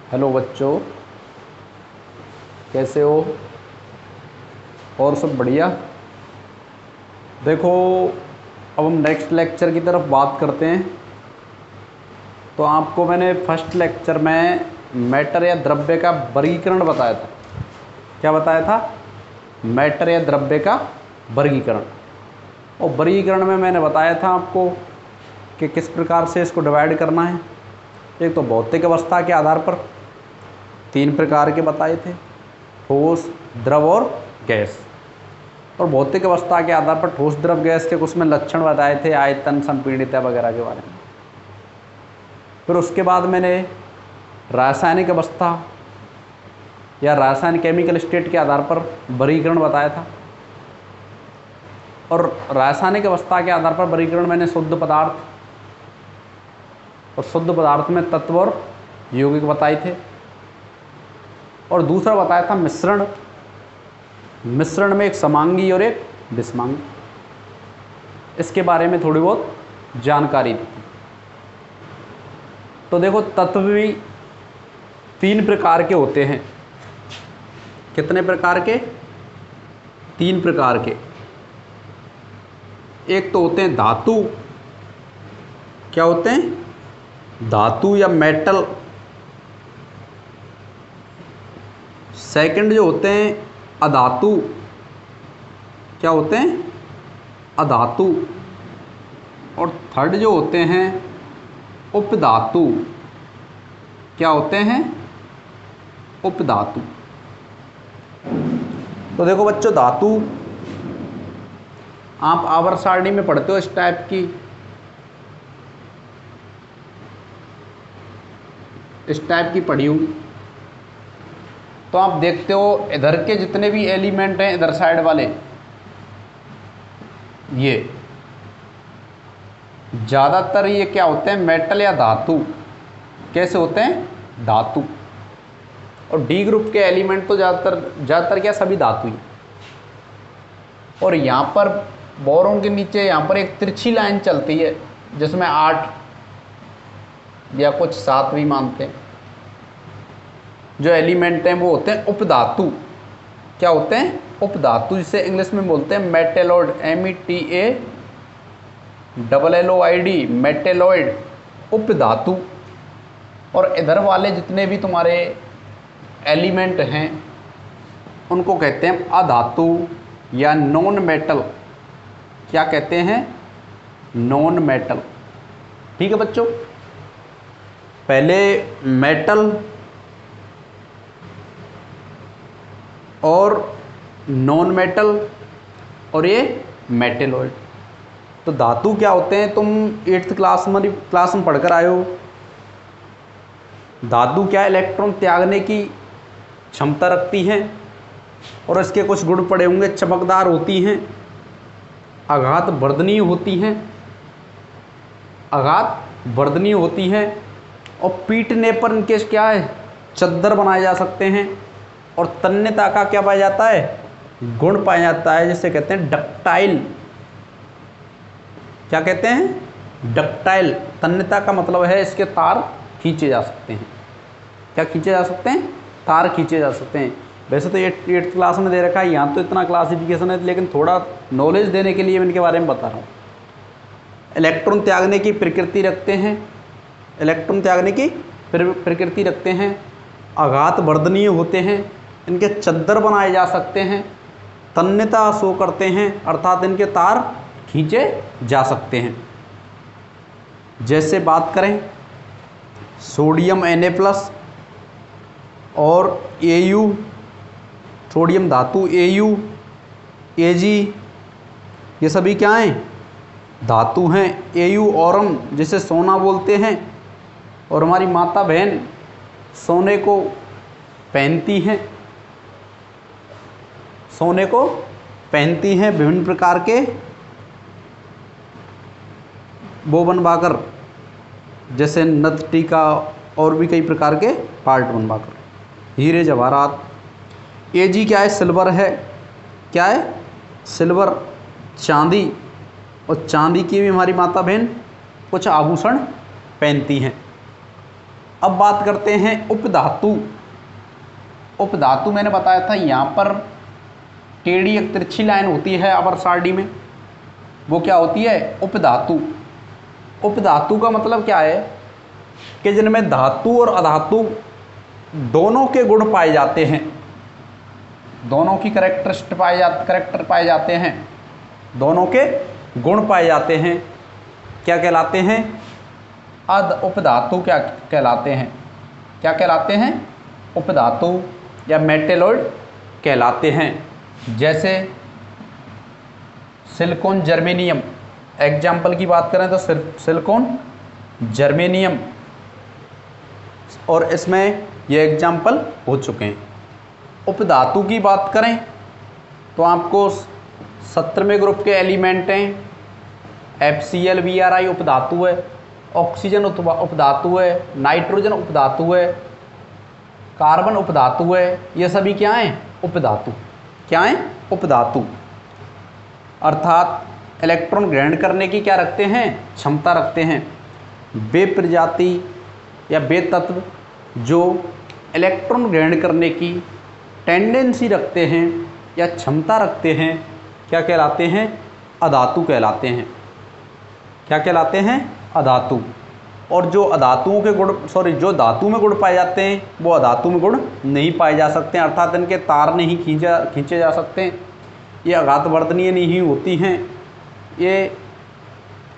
Hello बच्चों, कैसे हो? और सब बढ़िया। देखो, अब हम नेक्स्ट लेक्चर की तरफ बात करते हैं। तो आपको मैंने फर्स्ट लेक्चर में मैटर या द्रव्य का वर्गीकरण बताया था। क्या बताया था? मैटर या द्रव्य का वर्गीकरण। और वर्गीकरण में मैंने बताया था आपको कि किस प्रकार से इसको डिवाइड करना है। एक तो भौतिक अवस्था के आधार पर 3 प्रकार के बताए थे, ठोस, द्रव और गैस। और भौतिक अवस्था के आधार पर ठोस, द्रव, गैस के कुछ में लक्षण बताए थे, आयतन, संपीड़ितता वगैरह के बारे में। फिर उसके बाद मैंने रासायनिक अवस्था या रासायनिक केमिकल स्टेट के आधार पर वर्गीकरण बताया था। और रासायनिक अवस्था के आधार पर वर्गीकरण मैंने शुद्ध पदार्थ, और शुद्ध पदार्थ में तत्व और यौगिक बताए थे। और दूसरा बताया था मिश्रण। मिश्रण में एक समांगी और एक विषमांगी, इसके बारे में थोड़ी बहुत जानकारी दी। तो देखो, तत्व भी 3 प्रकार के होते हैं। कितने प्रकार के? 3 प्रकार के। एक तो होते हैं धातु। क्या होते हैं? धातु या मेटल। सेकंड जो होते हैं अधातु। क्या होते हैं? अधातु। और थर्ड जो होते हैं उपधातु। क्या होते हैं? उपधातु। तो देखो बच्चों, धातु आप आवर्त सारणी में पढ़ते हो, इस टाइप की, पढ़ी होगी। तो आप देखते हो इधर के जितने भी एलिमेंट हैं, इधर साइड वाले, ये ज़्यादातर ये क्या होते हैं? मेटल या धातु। कैसे होते हैं? धातु। और डी ग्रुप के एलिमेंट तो ज़्यादातर क्या, सभी धातु ही। और यहाँ पर बोरोन के नीचे यहाँ पर एक तिरछी लाइन चलती है, जिसमें 8 या कुछ 7 भी मानते हैं। जो एलिमेंट हैं वो होते हैं उपधातु। क्या होते हैं? उपधातु, जिसे इंग्लिश में बोलते हैं मेटेलॉइड, METALLOID, मेटेलॉइड, उपधातु। और इधर वाले जितने भी तुम्हारे एलिमेंट हैं उनको कहते हैं अधातु या नॉन मेटल। क्या कहते हैं? Non metal. ठीक है बच्चों, पहले मेटल और नॉन मेटल और ये मेटेलॉइड। तो धातु क्या होते हैं? तुम 8th क्लास में पढ़कर आए हो। धातु क्या है? इलेक्ट्रॉन त्यागने की क्षमता रखती हैं, और इसके कुछ गुण पड़े होंगे। चमकदार होती हैं, आघात वर्धनीय होती हैं, और पीटने पर इनके क्या है? चद्दर बनाए जा सकते हैं। और तन्यता का क्या पाया जाता है? गुण पाया जाता है, जिसे कहते हैं डक्टाइल। क्या कहते हैं? डक्टाइल। तन्यता का मतलब है इसके तार खींचे जा सकते हैं। क्या खींचे जा सकते हैं? तार खींचे जा सकते हैं। वैसे तो 8th क्लास में दे रखा है, यहाँ तो इतना क्लासिफिकेशन है, लेकिन थोड़ा नॉलेज देने के लिए मैं इनके बारे में बता रहा हूँ। इलेक्ट्रॉन त्यागने की प्रकृति रखते हैं, आघात वर्धनीय होते हैं, इनके चद्दर बनाए जा सकते हैं, तन्यता शो करते हैं, अर्थात इनके तार खींचे जा सकते हैं। जैसे बात करें सोडियम Na+ और Au, सोडियम धातु Au, Ag, ये सभी क्या हैं? धातु हैं। Au औरम, जिसे सोना बोलते हैं, और हमारी माता बहन सोने को पहनती हैं, विभिन्न प्रकार के वो बनवाकर, जैसे नथ, टीका और भी कई प्रकार के पार्ट बनवाकर, हीरे जवाहरात। Ag क्या है? सिल्वर है। क्या है? सिल्वर, चांदी। और चांदी की भी हमारी माता बहन कुछ आभूषण पहनती हैं। अब बात करते हैं उपधातु। उपधातु मैंने बताया था यहाँ पर टेढ़ी एक तिरछी लाइन होती है अपर सारणी में, वो क्या होती है? उपधातु। उपधातु का मतलब क्या है कि जिनमें धातु और अधातु दोनों के गुण पाए जाते हैं, दोनों की करेक्टर पाए जाते हैं, दोनों के गुण पाए जाते हैं, क्या कहलाते हैं? उपधातु क्या कहलाते हैं? क्या कहलाते हैं? उपधातु या मेटेलॉइड कहलाते हैं। जैसे सिलिकॉन, जर्मेनियम, एग्जाम्पल की बात करें तो सिलिकॉन, जर्मेनियम, और इसमें ये एग्जाम्पल हो चुके हैं। उपधातु की बात करें तो आपको 17वें ग्रुप के एलिमेंट हैं, FCl Bri उपधातु है, ऑक्सीजन उपधातु है, नाइट्रोजन उपधातु है, कार्बन उपधातु है, ये सभी क्या हैं? उपधातु। क्या हैं? उपधातु। अर्थात इलेक्ट्रॉन ग्रहण करने की क्या रखते हैं? क्षमता रखते हैं। वे प्रजाति या वे तत्व जो इलेक्ट्रॉन ग्रहण करने की टेंडेंसी रखते हैं या क्षमता रखते हैं, क्या कहलाते हैं? अधातु कहलाते हैं। क्या कहलाते हैं? अधातु। और जो अधातुओं के गुण जो धातु में गुण पाए जाते हैं वो अधातु में गुण नहीं पाए जा सकते हैं, अर्थात इनके तार नहीं खींचे जा सकते। ये आघातवर्धनीय नहीं होती हैं, ये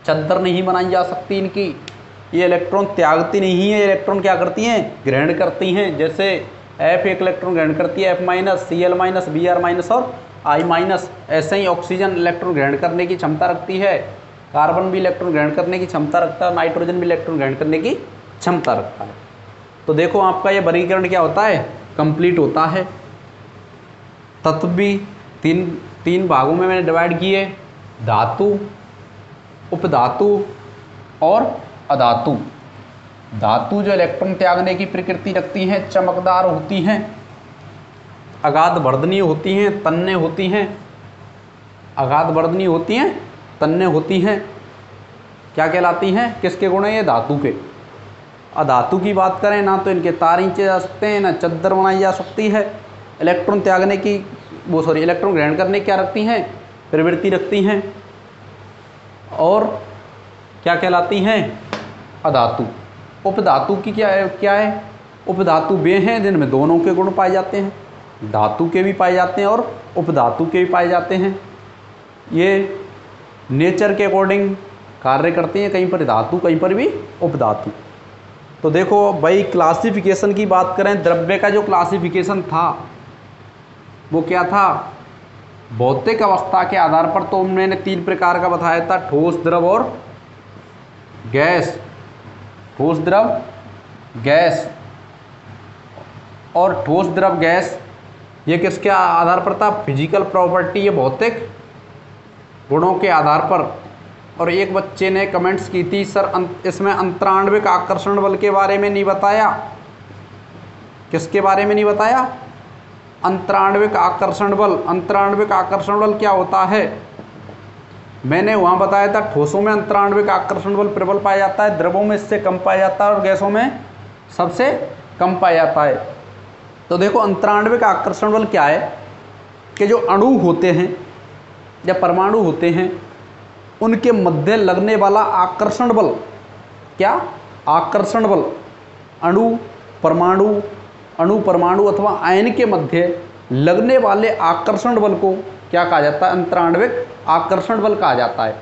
चद्दर नहीं बनाई जा सकती इनकी, ये इलेक्ट्रॉन त्यागती नहीं है, ये इलेक्ट्रॉन क्या करती हैं? ग्रहण करती हैं। जैसे F एक इलेक्ट्रॉन ग्रहण करती है, F-, Cl-, Br- और I-। ऐसे ही ऑक्सीजन इलेक्ट्रॉन ग्रहण करने की क्षमता रखती है, कार्बन भी इलेक्ट्रॉन ग्रहण करने की क्षमता रखता है, नाइट्रोजन भी इलेक्ट्रॉन ग्रहण करने की क्षमता रखता है। तो देखो आपका ये वर्गीकरण क्या होता है? कंप्लीट होता है। तत्व भी तीन भागों में मैंने डिवाइड किए, धातु, उपधातु और अधातु। धातु जो इलेक्ट्रॉन त्यागने की प्रकृति रखती हैं, चमकदार होती हैं, अगाध-वर्धनीय होती हैं, तन्य होती हैं, अगाध-वर्धनीय होती हैं, तन्य होती हैं, क्या कहलाती हैं? किसके गुण हैं ये? धातु के। अधातु की बात करें ना तो इनके तार खींचे जा सकते हैं, ना चद्दर बनाई जा सकती है, इलेक्ट्रॉन त्यागने की इलेक्ट्रॉन ग्रहण करने की क्या रखती हैं? प्रवृत्ति रखती हैं, और क्या कहलाती हैं? अधातु। उपधातु की क्या है? उपधातु वे हैं जिनमें दोनों के गुण पाए जाते हैं, धातु के भी पाए जाते हैं और उपधातु के भी पाए जाते हैं। ये नेचर के अकॉर्डिंग कार्य करती हैं, कहीं पर धातु कहीं पर भी उपधातु। तो देखो भाई, क्लासिफिकेशन की बात करें, द्रव्य का जो क्लासिफिकेशन था वो क्या था? भौतिक अवस्था के आधार पर तो मैंने 3 प्रकार का बताया था, ठोस, द्रव और गैस। ठोस, द्रव, गैस। और ठोस, द्रव, गैस ये किसके आधार पर था? फिजिकल प्रॉपर्टी, ये भौतिक गुणों के आधार पर। और एक बच्चे ने कमेंट्स की थी, सर इसमें अंतराण्विक आकर्षण बल के बारे में नहीं बताया। किसके बारे में नहीं बताया? अंतराण्विक आकर्षण बल। अंतराण्विक आकर्षण बल क्या होता है? मैंने वहाँ बताया था ठोसों में अंतराण्विक आकर्षण बल प्रबल पाया जाता है, द्रवों में इससे कम पाया जाता है और गैसों में सबसे कम पाया जाता है। तो देखो अंतराण्विक आकर्षण बल क्या है कि जो अणु होते हैं या परमाणु होते हैं उनके मध्य लगने वाला आकर्षण बल, क्या? आकर्षण बल। अणु परमाणु अथवा आयन के मध्य लगने वाले आकर्षण बल को क्या कहा जाता है? अंतराण्विक आकर्षण बल कहा जाता है।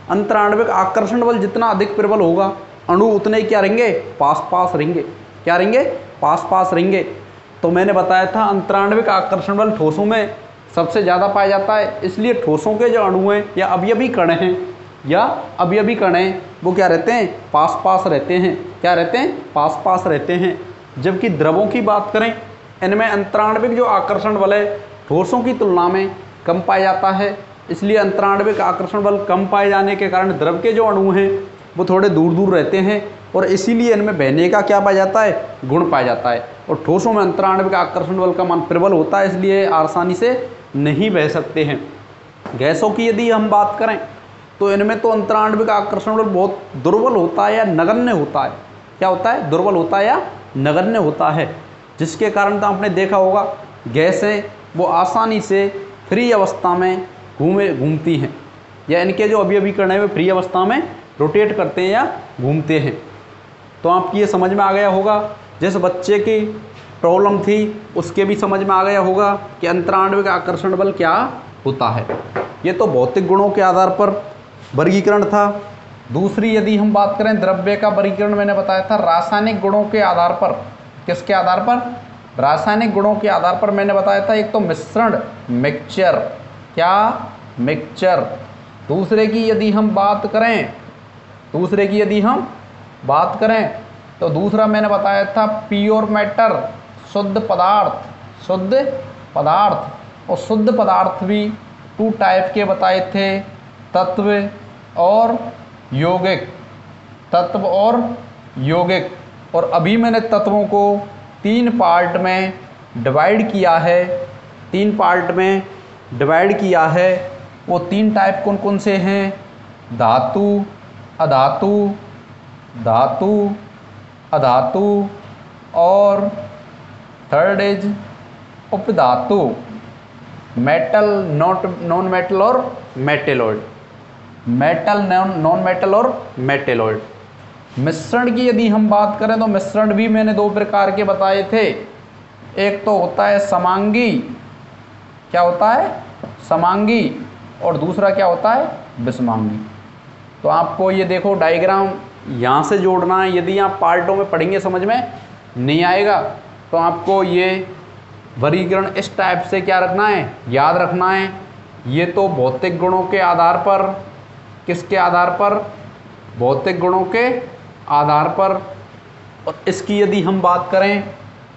अंतराण्विक आकर्षण बल जितना अधिक प्रबल होगा, अणु उतने ही क्या रहेंगे? पास रहेंगे। क्या रहेंगे? पास रहेंगे। तो मैंने बताया था अंतराण्विक आकर्षण बल ठोसों में सबसे ज़्यादा पाया जाता है, इसलिए ठोसों के जो अणु हैं या अवयवी कण हैं वो क्या रहते हैं? पास रहते हैं। क्या रहते हैं? पास रहते हैं। जबकि द्रवों की बात करें, इनमें अंतराण्विक जो आकर्षण बल है ठोसों की तुलना में कम पाया जाता है, इसलिए अंतराण्विक आकर्षण बल कम पाए जाने के कारण द्रव के जो अणु हैं वो थोड़े दूर रहते हैं और इसीलिए इनमें बहने का क्या पाया जाता है? गुण पाया जाता है। और ठोसों में अंतराण्विक आकर्षण बल का मान प्रबल होता है, इसलिए आसानी से नहीं बह सकते हैं। गैसों की यदि हम बात करें तो इनमें तो अंतराण्विक आकर्षण बल बहुत दुर्बल होता है या नगण्य होता है, क्या होता है, दुर्बल होता है या नगण्य होता है, जिसके कारण तो आपने देखा होगा गैसें वो आसानी से फ्री अवस्था में घूमती हैं, या इनके जो अभिकरण है वो फ्री अवस्था में रोटेट करते हैं या घूमते हैं। तो आपकी ये समझ में आ गया होगा। जिस बच्चे की प्रॉब्लम थी उसके भी समझ में आ गया होगा कि अंतराण्विक आकर्षण बल क्या होता है। ये तो भौतिक गुणों के आधार पर वर्गीकरण था। दूसरी यदि हम बात करें द्रव्य का वर्गीकरण, मैंने बताया था रासायनिक गुणों के आधार पर। किसके आधार पर, रासायनिक गुणों के आधार पर मैंने बताया था। एक तो मिश्रण, मिक्सचर, क्या, मिक्सचर। दूसरे की यदि हम बात करें तो दूसरा मैंने बताया था प्योर मैटर, शुद्ध पदार्थ। और शुद्ध पदार्थ भी 2 टाइप के बताए थे, तत्व और यौगिक। और अभी मैंने तत्वों को 3 पार्ट में डिवाइड किया है। वो 3 टाइप कौन कौन से हैं, धातु, अधातु और थर्ड इज उपधातु, मेटल, नॉन मेटल और मेटेलॉइड। मिश्रण की यदि हम बात करें तो मिश्रण भी मैंने 2 प्रकार के बताए थे। एक तो होता है समांगी, क्या होता है, समांगी, और दूसरा क्या होता है, विषमांगी। तो आपको ये देखो डायग्राम यहाँ से जोड़ना है। यदि आप पार्टों में पढ़ेंगे समझ में नहीं आएगा, तो आपको ये वर्गीकरण इस टाइप से क्या रखना है, याद रखना है। ये तो भौतिक गुणों के आधार पर, किसके आधार पर, भौतिक गुणों के आधार पर। और इसकी यदि हम बात करें,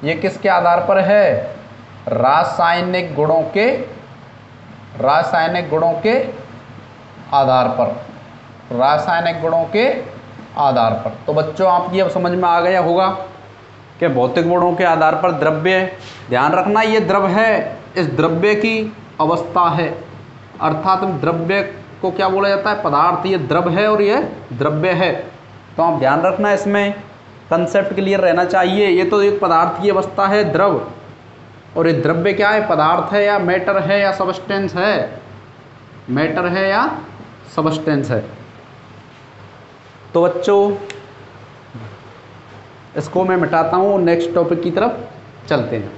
ये किसके आधार पर है, रासायनिक गुणों के आधार पर। तो बच्चों आपकी अब समझ में आ गया होगा कि भौतिक गुणों के आधार पर द्रव्य, ध्यान रखना ये द्रव है, इस द्रव्य की अवस्था है, अर्थात द्रव्य को क्या बोला जाता है, पदार्थ। ये द्रव है और ये द्रव्य है। तो आप ध्यान रखना, इसमें कंसेप्ट क्लियर रहना चाहिए। ये तो एक पदार्थ की अवस्था है, द्रव, और ये द्रव्य क्या है, पदार्थ है या मैटर है या सबस्टेंस है, तो बच्चों इसको मैं मिटाता हूँ, नेक्स्ट टॉपिक की तरफ चलते हैं।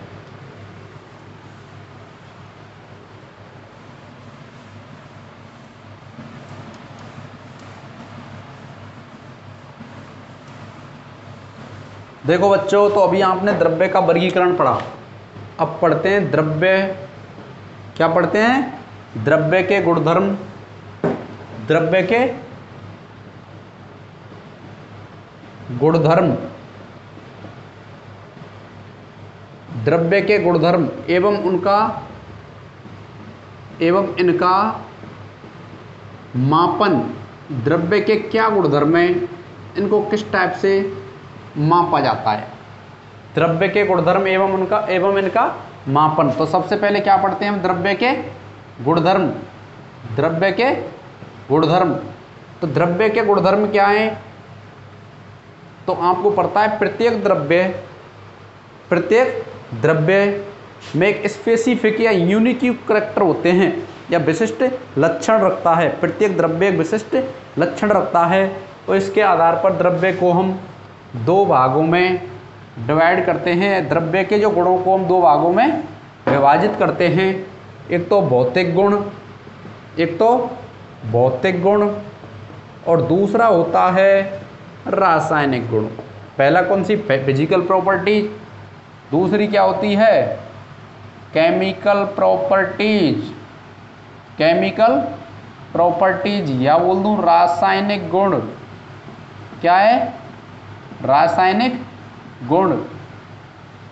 देखो बच्चों, तो अभी आपने द्रव्य का वर्गीकरण पढ़ा। अब पढ़ते हैं द्रव्य, क्या पढ़ते हैं, द्रव्य के गुणधर्म, एवं इनका मापन। द्रव्य के क्या गुणधर्म हैं, इनको किस टाइप से मापा जाता है, द्रव्य के गुणधर्म एवं इनका मापन। तो सबसे पहले क्या पढ़ते हैं हम, द्रव्य के गुणधर्म। तो द्रव्य के गुणधर्म क्या हैं, तो आपको पता है प्रत्येक द्रव्य में एक स्पेसिफिक या यूनिक करैक्टर होते हैं या विशिष्ट लक्षण रखता है। प्रत्येक द्रव्य एक विशिष्ट लक्षण रखता है, और इसके आधार पर द्रव्य को हम 2 भागों में डिवाइड करते हैं। द्रव्य के जो गुणों को हम 2 भागों में विभाजित करते हैं। एक तो भौतिक गुण और दूसरा होता है रासायनिक गुण। पहला कौन सी, फिजिकल प्रॉपर्टी, दूसरी क्या होती है, केमिकल प्रॉपर्टीज, या बोल दूं रासायनिक गुण। क्या है, रासायनिक गुण।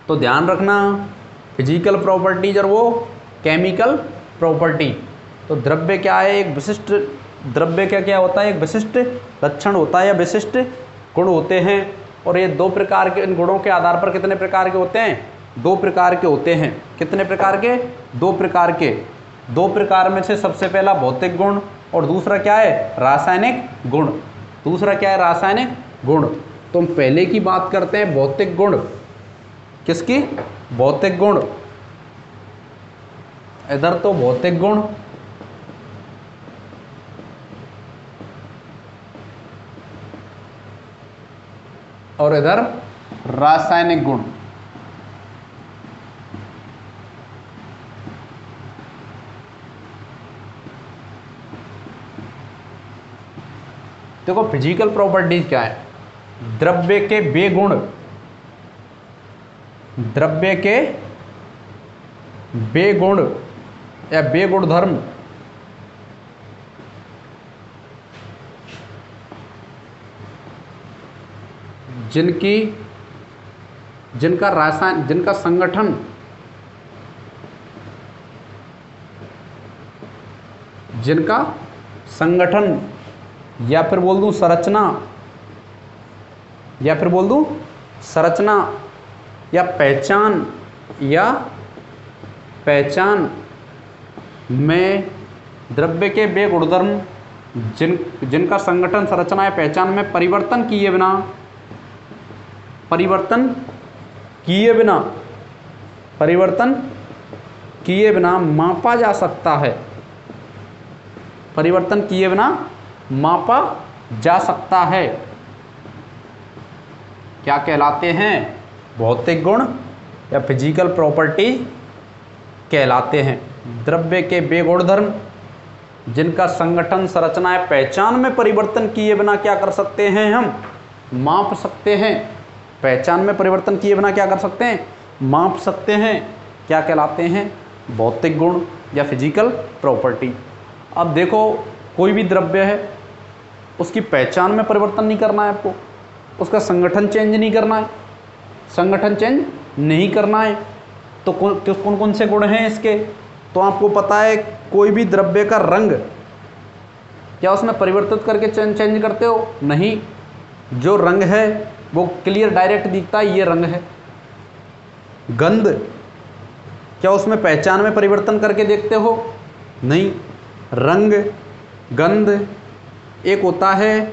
तो ध्यान रखना, फिजिकल प्रॉपर्टीज और वो केमिकल प्रॉपर्टी। तो द्रव्य क्या है, एक विशिष्ट द्रव्य क्या होता है, एक विशिष्ट लक्षण होता है या विशिष्ट गुण होते हैं। और ये 2 प्रकार के, इन गुणों के आधार पर कितने प्रकार के होते हैं, 2 प्रकार के होते हैं। कितने प्रकार के, 2 प्रकार के। 2 प्रकार में से सबसे पहला भौतिक गुण और दूसरा क्या है, रासायनिक गुण। तो हम पहले की बात करते हैं भौतिक गुण। किसकी? भौतिक गुण। इधर तो भौतिक गुण, और इधर रासायनिक गुण। देखो फिजिकल प्रॉपर्टीज क्या है? द्रव्य के वे गुण, द्रव्य के वे गुण या वे गुणधर्म जिनका संगठन, या फिर बोल दूं संरचना, या पहचान में द्रव्य के वे गुणधर्म जिनका संगठन, संरचना या पहचान में परिवर्तन किए बिना मापा जा सकता है। परिवर्तन किए बिना मापा जा सकता है। क्या कहलाते हैं? भौतिक गुण या फिजिकल प्रॉपर्टी कहलाते हैं। द्रव्य के वे गुणधर्म जिनका संगठन, संरचना या पहचान में परिवर्तन किए बिना क्या कर सकते हैं? हम माप सकते हैं। पहचान में परिवर्तन किए बिना क्या कर सकते हैं? माप सकते हैं। क्या कहलाते हैं? भौतिक गुण या फिजिकल प्रॉपर्टी। अब देखो, कोई भी द्रव्य है, उसकी पहचान में परिवर्तन नहीं करना है आपको, उसका संगठन चेंज नहीं करना है, तो कौन कौन से गुण हैं इसके? तो आपको पता है, कोई भी द्रव्य का रंग, क्या उसमें परिवर्तित करके चेंज करते हो? नहीं। जो रंग है वो क्लियर डायरेक्ट दिखता है, ये रंग है। गंध, क्या उसमें पहचान में परिवर्तन करके देखते हो? नहीं। रंग, गंध, एक होता है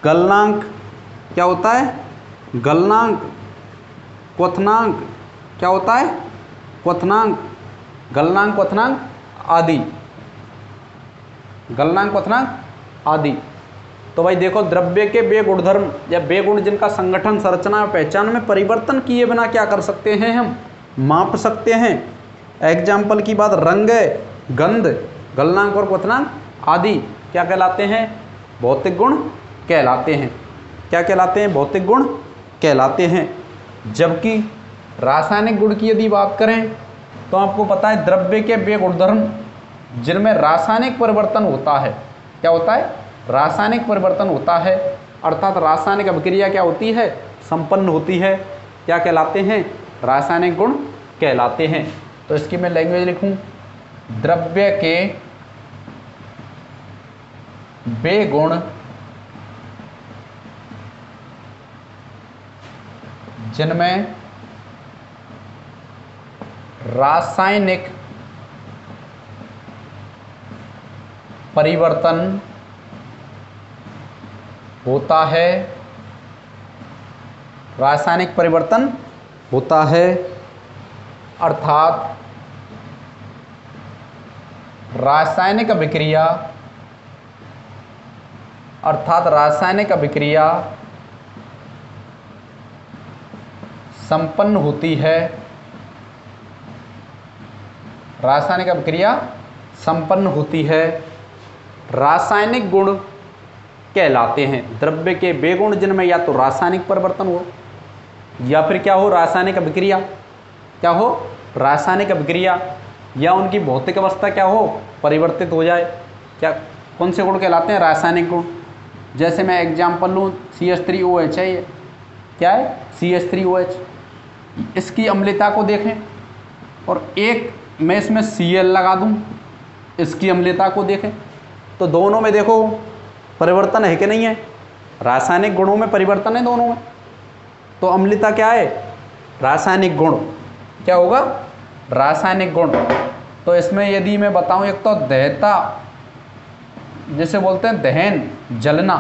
गलनांक, क्या होता है? गलनांक। क्वथनांक, क्या होता है? क्वथनांक। गलनांक, क्वथनांक आदि। गलनांक, क्वथनांक आदि। तो भाई देखो, द्रव्य के वे गुणधर्म या वे गुण जिनका संगठन, संरचना और पहचान में परिवर्तन किए बिना क्या कर सकते हैं? हम माप सकते हैं। एग्जाम्पल की बात, रंग, गंध, गलनांक और क्वथनांक आदि क्या कहलाते हैं? भौतिक गुण कहलाते हैं। क्या कहलाते हैं? भौतिक गुण कहलाते हैं। जबकि रासायनिक गुण की यदि बात करें तो आपको पता है, द्रव्य के वे गुणधर्म जिनमें रासायनिक परिवर्तन होता है। क्या होता है? रासायनिक परिवर्तन होता है, अर्थात रासायनिक अभिक्रिया क्या होती है? संपन्न होती है। क्या कहलाते हैं? रासायनिक गुण कहलाते हैं। तो इसकी मैं लैंग्वेज लिखूं, द्रव्य के वे गुण जिनमें रासायनिक परिवर्तन होता है, रासायनिक परिवर्तन होता है, अर्थात रासायनिक अभिक्रिया संपन्न होती है। रासायनिक अभिक्रिया संपन्न होती है, रासायनिक गुण कहलाते हैं। द्रव्य के वे गुण जिनमें या तो रासायनिक परिवर्तन हो या फिर क्या हो? रासायनिक अभिक्रिया। क्या हो? रासायनिक अभिक्रिया, या उनकी भौतिक अवस्था क्या हो? परिवर्तित हो जाए। क्या, कौन से गुण कहलाते हैं? रासायनिक गुण। जैसे मैं एग्जाम्पल लूँ, CH3OH है, ये क्या है? CH3OH। इसकी अम्लता को देखें और एक मैं इसमें Cl लगा दूं, इसकी अम्लता को देखें, तो दोनों में देखो परिवर्तन है कि नहीं है? रासायनिक गुणों में परिवर्तन है दोनों में। तो अम्लता क्या है? रासायनिक गुण। क्या होगा? रासायनिक गुण। तो इसमें यदि मैं बताऊं, एक तो दहता, जिसे बोलते हैं दहन, जलना,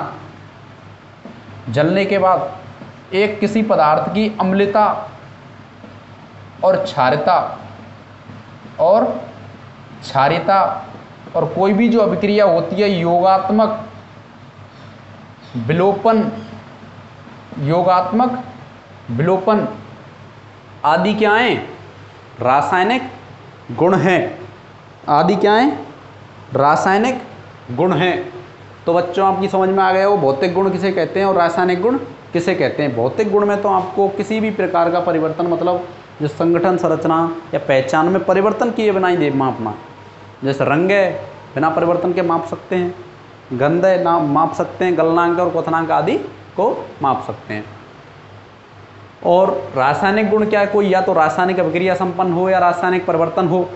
जलने के बाद एक किसी पदार्थ की अम्लता और क्षारीयता और कोई भी जो अभिक्रिया होती है योगात्मक विलोपन आदि क्या हैं? रासायनिक गुण हैं। आदि क्या हैं? रासायनिक गुण हैं। तो बच्चों आपकी समझ में आ गया वो भौतिक गुण किसे कहते हैं और रासायनिक गुण किसे कहते हैं। भौतिक गुण में तो आपको किसी भी प्रकार का परिवर्तन, मतलब जो संगठन, संरचना या पहचान में परिवर्तन किए बिना ही मापना। जैसे रंग है, बिना परिवर्तन के माप सकते हैं। गंध है, ना माप सकते हैं। गलनांक और क्वथनांक आदि को माप सकते हैं। और रासायनिक गुण क्या है? कोई या तो रासायनिक अभिक्रिया संपन्न हो या रासायनिक परिवर्तन हो,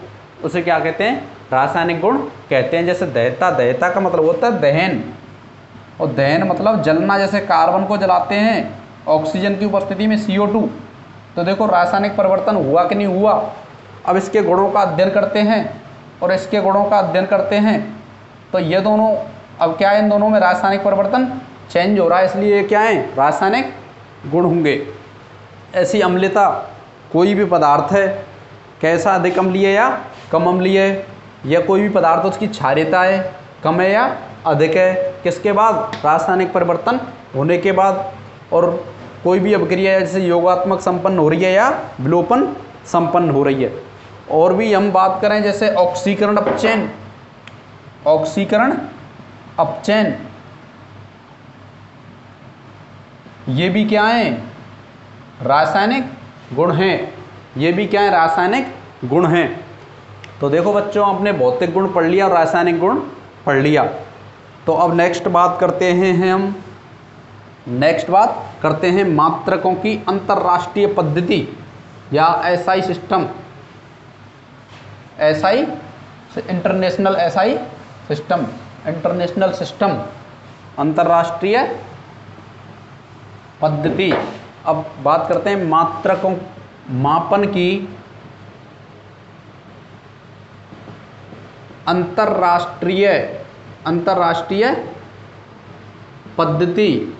उसे क्या कहते हैं? रासायनिक गुण कहते हैं। जैसे दहता, दहता का मतलब होता है दहन, और दहन मतलब जलना। जैसे कार्बन को जलाते हैं ऑक्सीजन की उपस्थिति में CO2, तो देखो रासायनिक परिवर्तन हुआ कि नहीं हुआ। अब इसके गुणों का अध्ययन करते हैं और इसके गुणों का अध्ययन करते हैं, तो ये दोनों अब क्या है? इन दोनों में रासायनिक परिवर्तन चेंज हो रहा है, इसलिए ये क्या है? रासायनिक गुण होंगे। ऐसी अम्लता, कोई भी पदार्थ है, कैसा अधिक अम्लीय या कम अम्लीय है, या कोई भी पदार्थ उसकी क्षारीयता है, कम है या अधिक है, किसके बाद? रासायनिक परिवर्तन होने के बाद। और कोई भी अभिक्रिया जैसे योगात्मक संपन्न हो रही है या विलोपन संपन्न हो रही है। और भी हम बात करें जैसे ऑक्सीकरण अपचयन, ऑक्सीकरण अपचयन, ये भी क्या है? रासायनिक गुण हैं। ये भी क्या है? रासायनिक गुण हैं। तो देखो बच्चों, आपने भौतिक गुण पढ़ लिया और रासायनिक गुण पढ़ लिया। तो अब नेक्स्ट बात करते हैं मात्रकों की अंतरराष्ट्रीय पद्धति या SI system. SI international SI system, international system, अंतरराष्ट्रीय पद्धति। अब बात करते हैं मात्रकों, मापन की अंतरराष्ट्रीय पद्धति।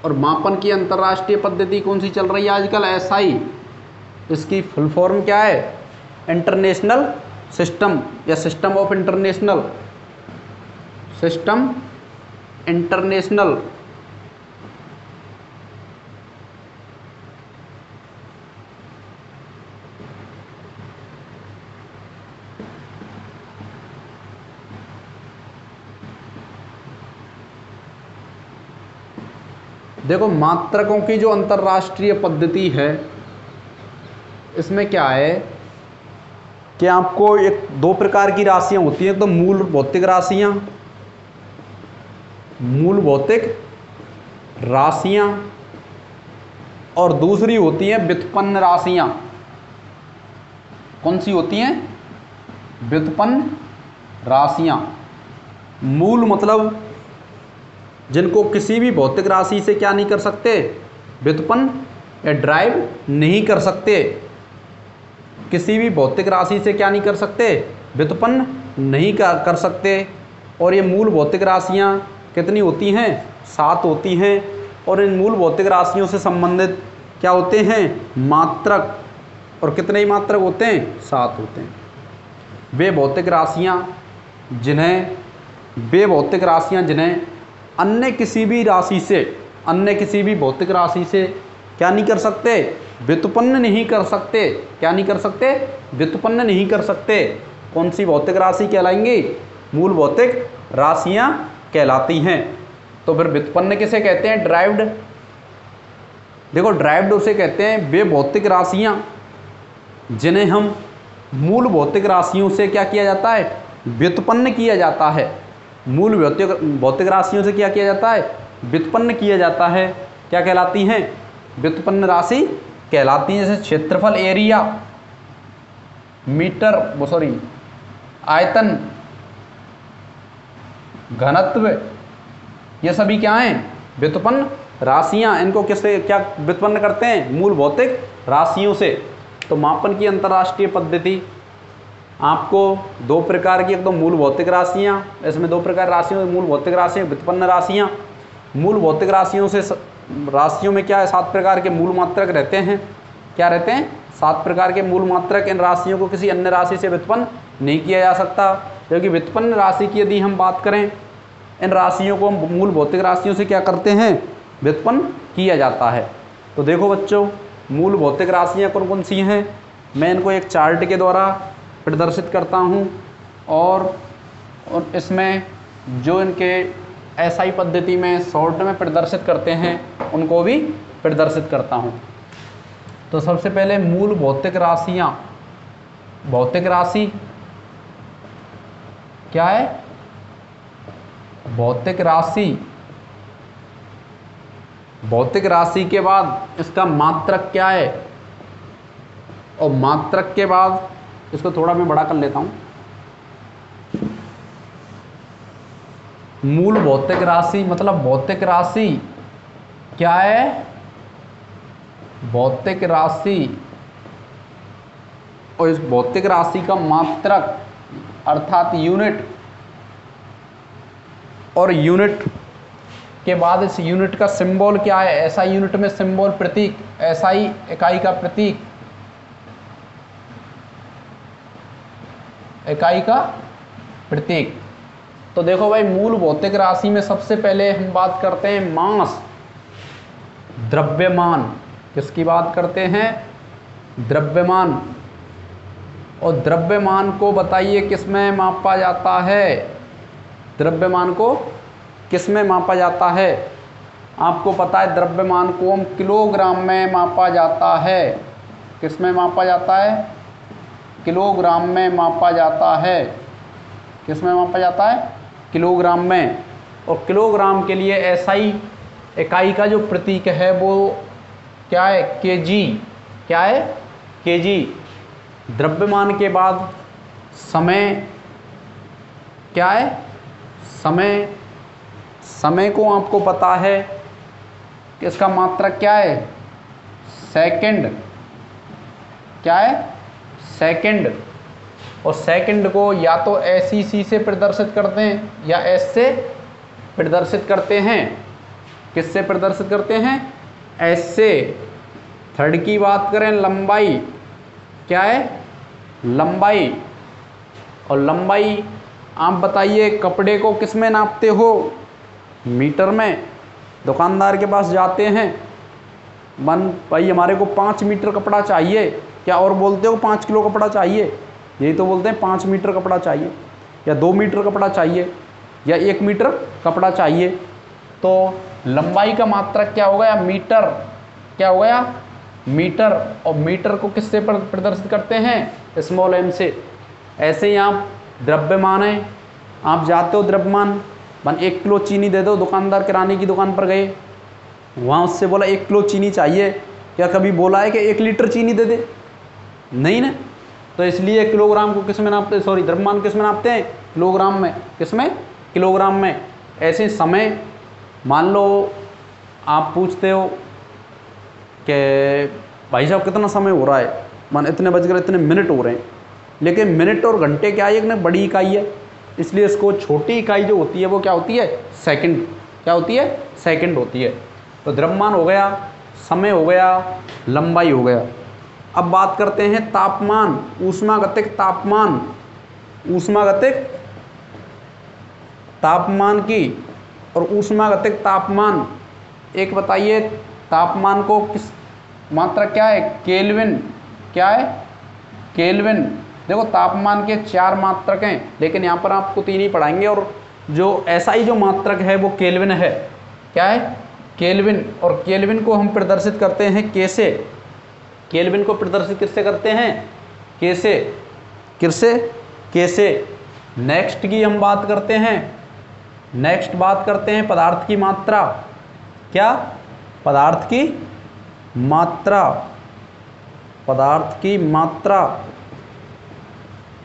और मापन की अंतरराष्ट्रीय पद्धति कौन सी चल रही है आजकल? SI। इसकी फुल फॉर्म क्या है? इंटरनेशनल सिस्टम या system of international, system international. देखो मात्रकों की जो अंतरराष्ट्रीय पद्धति है, इसमें क्या है कि आपको एक दो प्रकार की राशियां होती हैं। तो मूल भौतिक राशियां, मूल भौतिक राशियां, और दूसरी होती हैं व्युत्पन्न राशियां। कौन सी होती हैं? व्युत्पन्न राशियां। मूल मतलब जिनको किसी भी भौतिक राशि से क्या नहीं कर सकते? व्युत्पन्न या ड्राइव नहीं कर सकते। किसी भी भौतिक राशि से क्या नहीं कर सकते? व्युत्पन्न नहीं कर सकते। और ये मूल भौतिक राशियाँ कितनी होती हैं? 7 होती हैं। और इन मूल भौतिक राशियों से संबंधित क्या होते हैं? मात्रक। और कितने ही मात्रक होते हैं? 7 होते हैं। वे भौतिक राशियाँ जिन्हें अन्य किसी भी भौतिक राशि से क्या नहीं कर सकते? व्युत्पन्न नहीं कर सकते। क्या नहीं कर सकते? व्युत्पन्न नहीं कर सकते। कौन सी भौतिक राशि कहलाएंगी? मूल भौतिक राशियां कहलाती हैं। तो फिर व्युत्पन्न किसे कहते हैं? ड्राइव्ड। देखो ड्राइव्ड उसे कहते हैं वे भौतिक राशियां जिन्हें हम मूल भौतिक राशियों से क्या किया जाता है? व्युत्पन्न किया जाता है। मूल भौतिक राशियों से क्या किया जाता है? व्युत्पन्न किया जाता है। क्या कहलाती हैं? व्युत्पन्न राशि कहलाती हैं। जैसे क्षेत्रफल, एरिया, आयतन, घनत्व, ये सभी क्या हैं? व्युत्पन्न राशियां। इनको किससे क्या व्युत्पन्न करते हैं? मूल भौतिक राशियों से। तो मापन की अंतर्राष्ट्रीय पद्धति आपको 2 प्रकार की, एक तो मूल भौतिक राशियाँ, इसमें 2 प्रकार राशियों, मूल भौतिक राशियाँ, व्युत्पन्न राशियाँ। मूल भौतिक राशियों में क्या है, 7 प्रकार के मूल मात्रक रहते हैं। क्या रहते हैं? 7 प्रकार के मूल मात्रक। इन राशियों को किसी अन्य राशि से व्युत्पन्न नहीं किया जा सकता, क्योंकि व्युत्पन्न राशि की यदि हम बात करें, इन राशियों को मूल भौतिक राशियों से क्या करते हैं, व्युत्पन्न किया जाता है। तो देखो बच्चों, मूल भौतिक राशियाँ कौन कौन सी हैं, मैं इनको एक चार्ट के द्वारा प्रदर्शित करता हूँ, और इसमें जो इनके एसआई पद्धति में शॉर्ट में प्रदर्शित करते हैं उनको भी प्रदर्शित करता हूँ। तो सबसे पहले मूल भौतिक राशियाँ। भौतिक राशि क्या है? भौतिक राशि। भौतिक राशि के बाद इसका मात्रक क्या है, और मात्रक के बाद इसको थोड़ा मैं बड़ा कर लेता हूँ। मूल भौतिक राशि मतलब भौतिक राशि क्या है? भौतिक राशि, और इस भौतिक राशि का मात्रक अर्थात यूनिट, और यूनिट के बाद इस यूनिट का सिंबल क्या है? एसआई यूनिट में सिंबल प्रतीक, एसआई इकाई का प्रतीक, इकाई का प्रतीक। तो देखो भाई, मूल भौतिक राशि में सबसे पहले हम बात करते हैं मास, द्रव्यमान। किसकी बात करते हैं? द्रव्यमान। और द्रव्यमान को बताइए किस में मापा जाता है? द्रव्यमान को किस में मापा जाता है? आपको पता है द्रव्यमान को हम किलोग्राम में मापा जाता है। किस में मापा जाता है? किलोग्राम में मापा जाता है। किस में मापा जाता है? किलोग्राम में। और किलोग्राम के लिए एसआई इकाई का जो प्रतीक है वो क्या है? केजी। क्या है? केजी। द्रव्यमान के बाद समय क्या है? समय। समय को आपको पता है कि इसका मात्रक क्या है? सेकंड। क्या है? सेकंड। और सेकंड को या तो एसईसी से प्रदर्शित करते हैं या एस से प्रदर्शित करते हैं। किससे प्रदर्शित करते हैं? एस से। थर्ड की बात करें, लंबाई। क्या है? लंबाई। और लंबाई आप बताइए कपड़े को किस में नापते हो? मीटर में। दुकानदार के पास जाते हैं, मन भाई हमारे को 5 मीटर कपड़ा चाहिए, क्या और बोलते हो 5 किलो कपड़ा चाहिए? यही तो बोलते हैं 5 मीटर कपड़ा चाहिए, या 2 मीटर कपड़ा चाहिए, या 1 मीटर कपड़ा चाहिए। तो लंबाई का मात्रक क्या हो गया? मीटर। क्या हो गया? मीटर। और मीटर को किससे प्रदर्शित करते हैं? स्मॉल एम से। ऐसे ही आप द्रव्यमान है, आप जाते हो द्रव्यमान, 1 किलो चीनी दे दो, दुकानदार किराने की दुकान पर गए, वहाँ उससे बोला 1 किलो चीनी चाहिए, क्या कभी बोला है कि 1 लीटर चीनी दे दे? नहीं ना। तो इसलिए किलोग्राम को किस में नापते हैं? सॉरी, द्रव्यमान किस में नापते हैं? किलोग्राम में। किस में? किलोग्राम में। ऐसे समय, मान लो आप पूछते हो कि भाई साहब कितना समय हो रहा है, मान इतने बज गए, इतने मिनट हो रहे हैं, लेकिन मिनट और घंटे क्या है? एक ना बड़ी इकाई है, इसलिए इसको छोटी इकाई जो होती है वो क्या होती है? सेकंड। क्या होती है? सेकंड होती है। तो द्रव्यमान हो गया, समय हो गया, लंबाई हो गया। अब बात करते हैं तापमान, ऊष्मागतिक तापमान। ऊष्मागतिक तापमान की और ऊष्मागतिक तापमान, एक बताइए तापमान को किस मात्रक क्या है? केल्विन। क्या है? केल्विन। देखो तापमान के 4 मात्रक हैं, लेकिन यहाँ पर आपको 3 ही पढ़ाएंगे, और जो एसआई जो मात्रक है वो केल्विन है। क्या है? केल्विन। और केल्विन को हम प्रदर्शित करते हैं कैसे? केल्विन को प्रदर्शित किससे करते हैं? कैसे? किससे? कैसे? नेक्स्ट की हम बात करते हैं। नेक्स्ट बात करते हैं पदार्थ की मात्रा। क्या? पदार्थ की मात्रा। पदार्थ की मात्रा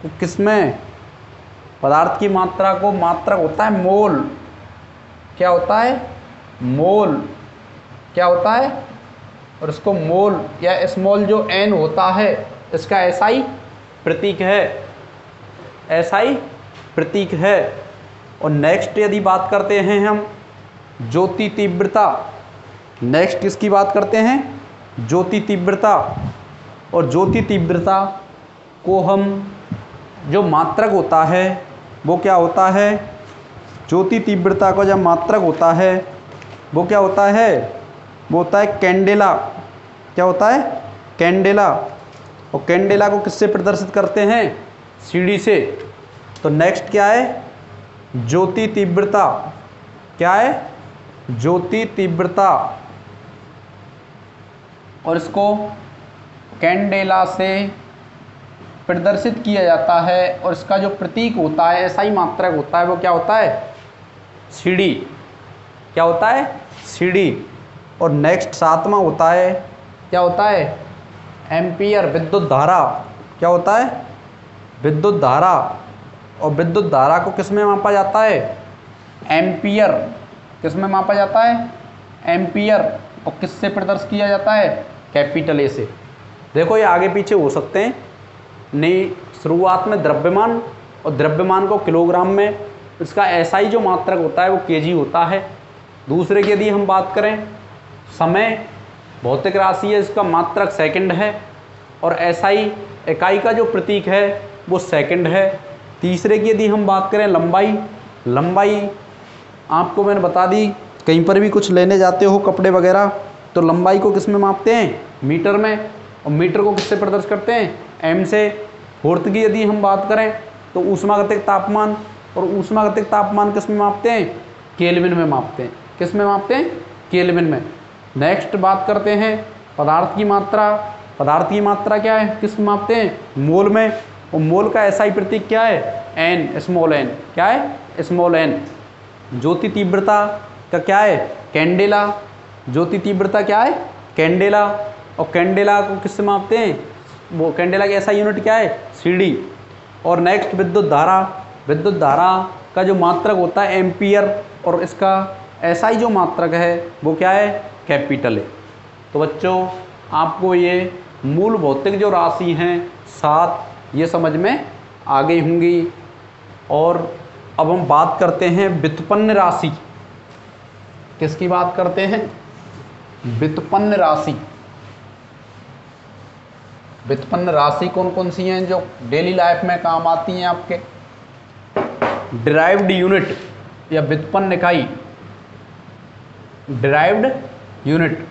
तो किसमें? पदार्थ की मात्रा को मात्रक होता है मोल। क्या होता है? मोल। क्या होता है? और इसको मोल या स्मॉल जो एन होता है, इसका एसआई प्रतीक है। एसआई प्रतीक है। और नेक्स्ट यदि बात करते हैं हम ज्योति तीव्रता। नेक्स्ट किसकी बात करते हैं? ज्योति तीव्रता। और ज्योति तीव्रता को हम, जो मात्रक होता है वो क्या होता है? ज्योति तीव्रता का जब मात्रक होता है वो क्या होता है? वो होता है कैंडेला। क्या होता है? कैंडेला। और कैंडेला को किससे प्रदर्शित करते हैं? सीढ़ी से। तो नेक्स्ट क्या है? ज्योति तीव्रता। क्या है? ज्योति तीव्रता। और इसको कैंडेला से प्रदर्शित किया जाता है। और इसका जो प्रतीक होता है, ऐसा ही मात्रक होता है, वो क्या होता है? सीढ़ी। क्या होता है? सीढ़ी। और नेक्स्ट सातवां होता है, क्या होता है? एम्पियर, विद्युत धारा। क्या होता है? विद्युत धारा। और विद्युत धारा को किस में मापा जाता है? एम्पियर। किस में मापा जाता है? एम्पियर। और किससे प्रदर्शित किया जाता है? कैपिटल ए से। देखो ये आगे पीछे हो सकते हैं, नहीं शुरुआत में द्रव्यमान, और द्रव्यमान को किलोग्राम में, इसका एसआई जो मात्रक होता है वो केजी होता है। दूसरे की यदि हम बात करें, समय भौतिक राशि है, इसका मात्रक सेकंड है, और एसआई इकाई का जो प्रतीक है वो सेकंड है। तीसरे की यदि हम बात करें लंबाई, लंबाई आपको मैंने बता दी, कहीं पर भी कुछ लेने जाते हो कपड़े वगैरह तो लंबाई को किस में मापते हैं? मीटर में। और मीटर को किससे प्रदर्शित करते हैं? एम से। फोर्थ की यदि हम बात करें तो ऊष्मागतिक तापमान, और ऊष्मागतिक तापमान किस में मापते हैं? केल्विन में मापते हैं। किस में मापते हैं? केल्विन में। नेक्स्ट बात करते हैं पदार्थ की मात्रा। पदार्थ की मात्रा क्या है? किस में मापते हैं? मोल में। और मोल का एसआई प्रतीक क्या है? N, small n. क्या है? Small N. ज्योति तीव्रता का क्या है? कैंडेला। ज्योति तीव्रता क्या है? कैंडेला। और कैंडेला को किससे मापते हैं? वो कैंडेला की एसआई यूनिट क्या है? सीडी। और नेक्स्ट विद्युत धारा। विद्युत धारा का जो मात्रक होता है एम्पियर, और इसका एसआई जो मात्रक है वो क्या है? कैपिटल है। तो बच्चों आपको ये मूल भौतिक जो राशि हैं 7, ये समझ में आ गई होंगी। और अब हम बात करते हैं व्युत्पन्न राशि। किसकी बात करते हैं? व्युत्पन्न राशि। व्युत्पन्न राशि कौन कौन सी हैं जो डेली लाइफ में काम आती हैं आपके? डिराइव्ड यूनिट या व्युत्पन्न इकाई। डिराइव्ड यूनिट,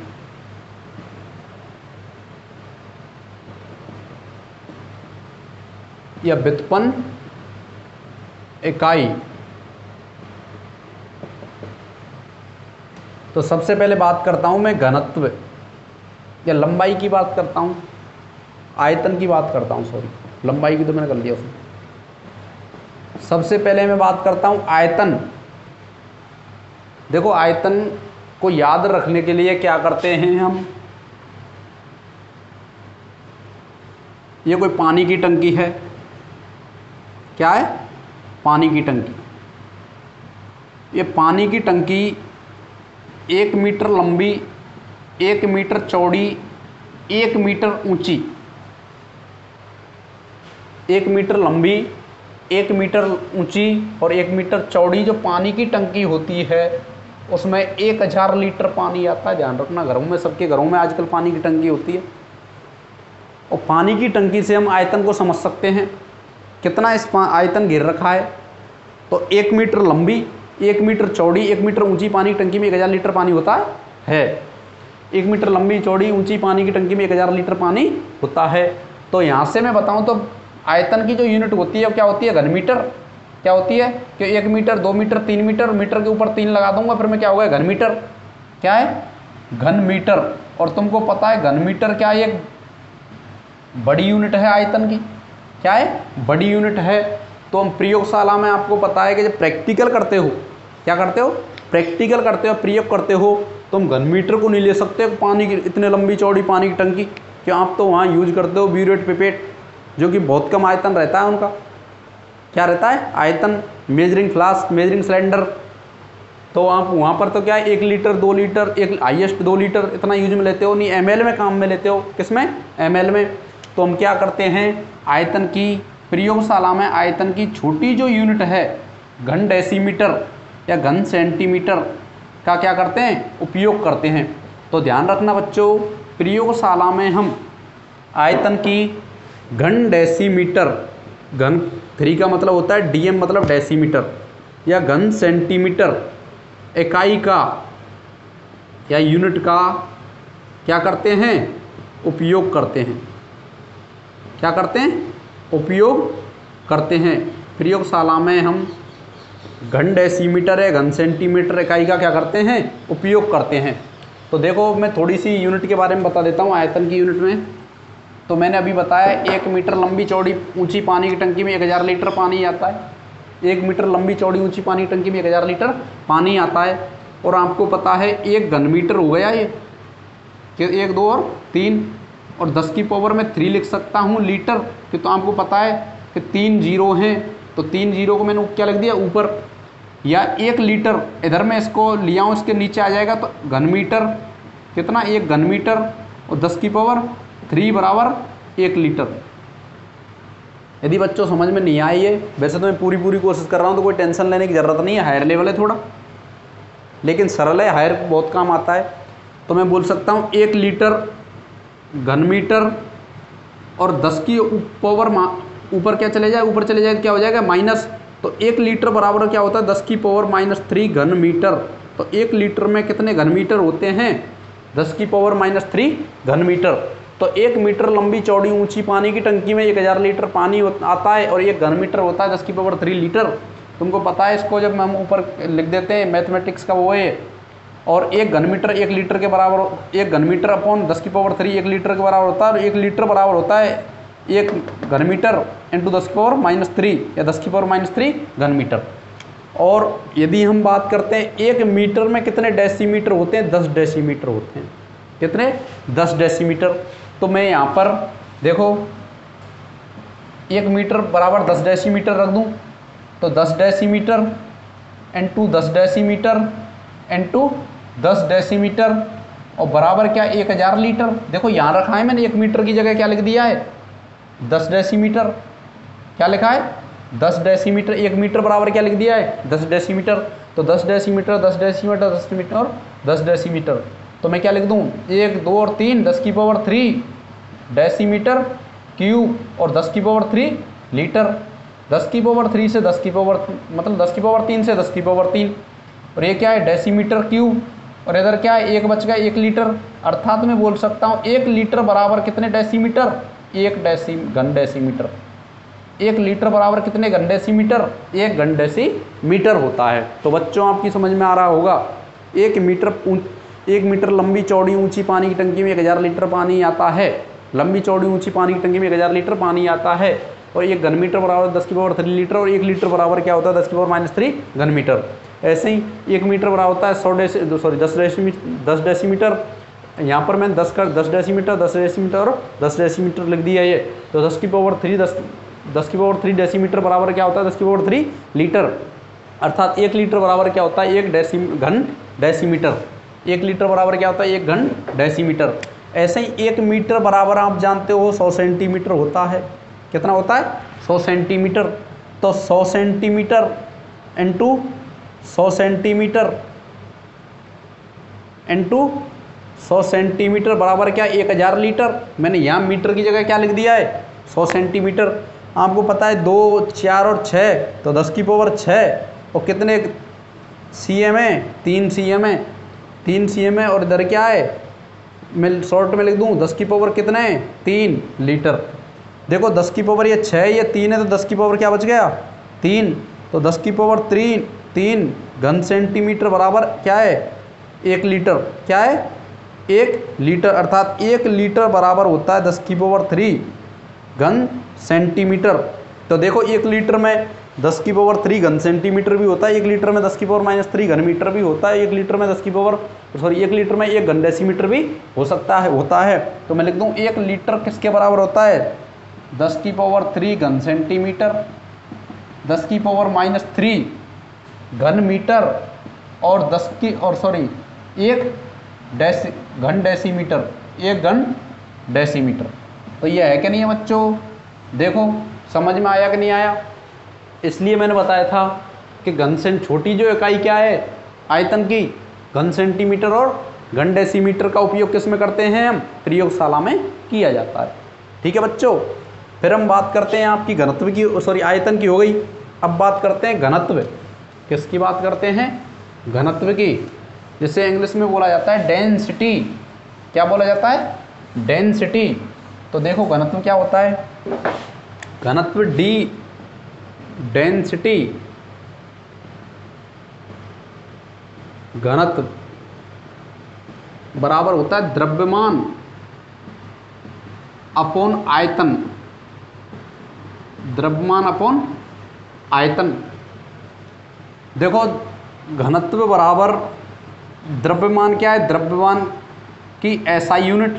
या व्युत्पन्न इकाई। तो सबसे पहले बात करता हूं मैं घनत्व या लंबाई की बात करता हूं, आयतन की बात करता हूं, सॉरी लंबाई की तो मैंने कर लिया उसमें। सबसे पहले मैं बात करता हूं आयतन। देखो आयतन को याद रखने के लिए क्या करते हैं हम, ये कोई पानी की टंकी है, क्या है? पानी की टंकी। ये पानी की टंकी 1 मीटर लंबी, 1 मीटर चौड़ी, 1 मीटर ऊंची, 1 मीटर लंबी, 1 मीटर ऊंची और 1 मीटर चौड़ी जो पानी की टंकी होती है उसमें 1000 लीटर पानी आता है। ध्यान रखना, घरों में, सबके घरों में आजकल पानी की टंकी होती है। और पानी की टंकी से हम आयतन को समझ सकते हैं कितना इस आयतन घेर रखा है। तो 1 मीटर लंबी, 1 मीटर चौड़ी, 1 मीटर ऊंची पानी की टंकी में 1000 लीटर पानी होता है। 1 मीटर लंबी चौड़ी ऊंची पानी की टंकी में 1000 लीटर पानी होता है। तो यहाँ से मैं बताऊँ तो आयतन की जो यूनिट होती है वो क्या होती है? घन मीटर। क्या होती है कि 1 मीटर, 2 मीटर, 3 मीटर, मीटर के ऊपर 3 लगा दूंगा फिर मैं क्या होगा? घन मीटर। क्या है? घन मीटर। और तुमको पता है घन मीटर क्या है? एक बड़ी यूनिट है आयतन की। क्या है? बड़ी यूनिट है। तो हम प्रयोगशाला में, आपको पता है कि जब प्रैक्टिकल करते हो, क्या करते हो? प्रैक्टिकल करते हो, प्रयोग करते हो, तो हम घन मीटर को नहीं ले सकते पानी की इतने लंबी चौड़ी पानी की टंकी, क्या आप तो वहाँ यूज करते हो ब्यूरेट पिपेट, जो कि बहुत कम आयतन रहता है उनका। क्या रहता है? आयतन। मेजरिंग फ्लास्क, मेजरिंग सिलेंडर, तो आप वहाँ पर तो क्या है 1 लीटर, 2 लीटर, एक हाइएस्ट 2 लीटर इतना यूज में लेते हो, नहीं ml में काम में लेते हो। किसमें? ml में। तो हम क्या करते हैं, आयतन की प्रयोगशाला में आयतन की छोटी जो यूनिट है घन डेसीमीटर या घन सेंटीमीटर, का क्या करते हैं, उपयोग करते हैं। तो ध्यान रखना बच्चों, प्रयोगशाला में हम आयतन की घन डेसीमीटर, घन 3 का मतलब होता है डीएम मतलब डेसीमीटर, या घन सेंटीमीटर इकाई का या यूनिट का क्या करते हैं, उपयोग करते हैं। क्या करते हैं, उपयोग करते हैं। प्रयोगशाला में हम घन डेसीमीटर या घन सेंटीमीटर इकाई का क्या करते हैं, उपयोग करते हैं। तो देखो मैं थोड़ी सी यूनिट के बारे में बता देता हूँ आयतन की यूनिट में। तो मैंने अभी बताया 1 मीटर लंबी चौड़ी ऊंची पानी की टंकी में 1000 लीटर पानी आता है। 1 मीटर लंबी चौड़ी ऊंची पानी की टंकी में 1000 लीटर पानी आता है। और आपको पता है 1 घन मीटर हो गया ये, कि 1 2 और 3 और 10 की पावर में 3 लिख सकता हूँ लीटर, कि तो आपको पता है कि 3 जीरो हैं, तो 3 जीरो को मैंने क्या लिख दिया ऊपर, या 1 लीटर इधर में इसको लिया हूँ, इसके नीचे आ जाएगा तो घन मीटर, कितना 1 घन मीटर और 10 की पावर 3 बराबर 1 लीटर। यदि बच्चों समझ में नहीं आई है, वैसे तो मैं पूरी कोशिश कर रहा हूँ, तो कोई टेंशन लेने की ज़रूरत नहीं है, हायर लेवल है थोड़ा, लेकिन सरल है, हायर बहुत काम आता है। तो मैं बोल सकता हूँ 1 लीटर घन मीटर और 10 की पावर ऊपर क्या चले जाए, ऊपर चले जाए क्या हो जाएगा माइनस, तो 1 लीटर बराबर क्या होता है 10 की पावर -3 घन मीटर। तो 1 लीटर में कितने घन मीटर होते हैं, 10 की पावर -3 घन मीटर। तो 1 मीटर लंबी चौड़ी ऊंची पानी की टंकी में 1000 लीटर पानी आता है, और 1 घन मीटर होता है 10 की पावर 3 लीटर। तुमको पता है, इसको जब हम ऊपर लिख देते हैं मैथमेटिक्स का वो है, और 1 घन मीटर 1 लीटर के बराबर, 1 घन मीटर अपॉन 10 की पावर 3 1 लीटर के बराबर होता है, और 1 लीटर बराबर होता है 1 घन मीटर इंटू 10 की पावर -3 या 10 की पावर -3 घन मीटर। और यदि हम बात करते हैं 1 मीटर में कितने डेसीमीटर होते हैं, 10 डेसीमीटर होते हैं। कितने, 10 डेसीमीटर। तो मैं यहाँ पर देखो 1 मीटर बराबर 10 डेसीमीटर रख दूँ, तो 10 decimetre into 10 decimetre into 10 decimetre और बराबर क्या 1000 लीटर। देखो यहाँ रखा है मैंने 1 मीटर की जगह क्या लिख दिया है 10 डेसीमीटर। क्या लिखा है 10 डेसीमीटर, 1 मीटर बराबर क्या लिख दिया है 10 डेसीमीटर। तो 10 डेसीमीटर 10 डेसीमीटर 10 डेसीमीटर और 10 डेसीमीटर। तो मैं क्या लिख दूँ 1 2 और 3 10 की पावर 3 डेसीमीटर क्यूब और 10 की पावर 3 लीटर। 10 की पावर 3 से 10 की पावर मतलब 10 की पावर 3 से 10 की पावर 3, और ये क्या है डेसीमीटर क्यूब, और इधर क्या है 1 बच गया 1 लीटर। अर्थात मैं बोल सकता हूँ 1 लीटर बराबर कितने डेसीमीटर, 1 घन डेसीमीटर। 1 लीटर बराबर कितने घन डेसीमीटर, 1 घन डेसीमीटर होता है। तो बच्चों आपकी समझ में आ रहा होगा, 1 मीटर लंबी चौड़ी ऊंची पानी की टंकी में 1000 लीटर पानी आता है। लंबी चौड़ी ऊंची पानी की टंकी में 1000 लीटर पानी आता है, और 1 घन मीटर बराबर 10 की पावर 3 लीटर, और 1 लीटर बराबर क्या होता है 10 की पावर -3 घन मीटर। ऐसे ही 1 मीटर बराबर होता है 10 डेसीमीटर। यहाँ पर मैंने 10 डेसीमीटर 10 डेसीमीटर और 10 डेसीमीटर लिख दिया ये। तो 10 की पावर 3 डेसीमीटर बराबर क्या होता है 10 की पावर 3 लीटर। अर्थात 1 लीटर बराबर क्या होता है 1 घन डेसीमीटर। 1 लीटर बराबर क्या होता है 1 घन डेसीमीटर। ऐसे ही 1 मीटर बराबर आप जानते हो 100 सेंटीमीटर होता है। कितना होता है 100 सेंटीमीटर। तो 100 centimetre into 100 centimetre into 100 centimetre बराबर क्या 1000 लीटर। मैंने यहाँ मीटर की जगह क्या लिख दिया है 100 सेंटीमीटर। आपको पता है 2 4 और 6 तो 10 की पावर 6 और कितने cm है 3 cm है 3 cm है। और इधर क्या है मैं शॉर्ट में लिख दूँ 10 की पावर कितना है 3 लीटर। देखो 10 की पावर ये 6 ये 3 है तो 10 की पावर क्या बच गया 3। तो 10 की पावर 3 घन सेंटीमीटर बराबर क्या है 1 लीटर। क्या है 1 लीटर। अर्थात 1 लीटर बराबर होता है 10 की पावर 3 घन सेंटीमीटर। तो देखो 1 लीटर में 10 की पावर 3 घन सेंटीमीटर भी होता है, 1 लीटर में 10 की पावर -3 घन मीटर भी होता है, 1 लीटर में 10 की पावर 1 लीटर में 1 घन डेसीमीटर भी हो सकता है होता है। तो मैं लिख दूँ 1 लीटर किसके बराबर होता है 10 की पावर 3 घन सेंटीमीटर 10 की पावर -3 घन मीटर और 1 घन डेसीमीटर 1 घन डेसीमीटर। तो ये है कि नहीं है बच्चों। देखो समझ में आया कि नहीं आया। इसलिए मैंने बताया था कि घन से छोटी जो इकाई क्या है आयतन की घन सेंटीमीटर और घन डेसीमीटर का उपयोग किस में करते हैं हम? प्रयोगशाला में किया जाता है। ठीक है बच्चों, फिर हम बात करते हैं आपकी घनत्व की, सॉरी आयतन की हो गई। अब बात करते हैं घनत्व। किसकी बात करते हैं? घनत्व की, जिसे इंग्लिश में बोला जाता है डेंसिटी। क्या बोला जाता है? डेंसिटी। तो देखो घनत्व क्या होता है? घनत्व डी, डेंसिटी, घनत्व बराबर होता है द्रव्यमान अपॉन आयतन। द्रव्यमान अपॉन आयतन। देखो घनत्व बराबर द्रव्यमान क्या है? द्रव्यमान की एसआई यूनिट,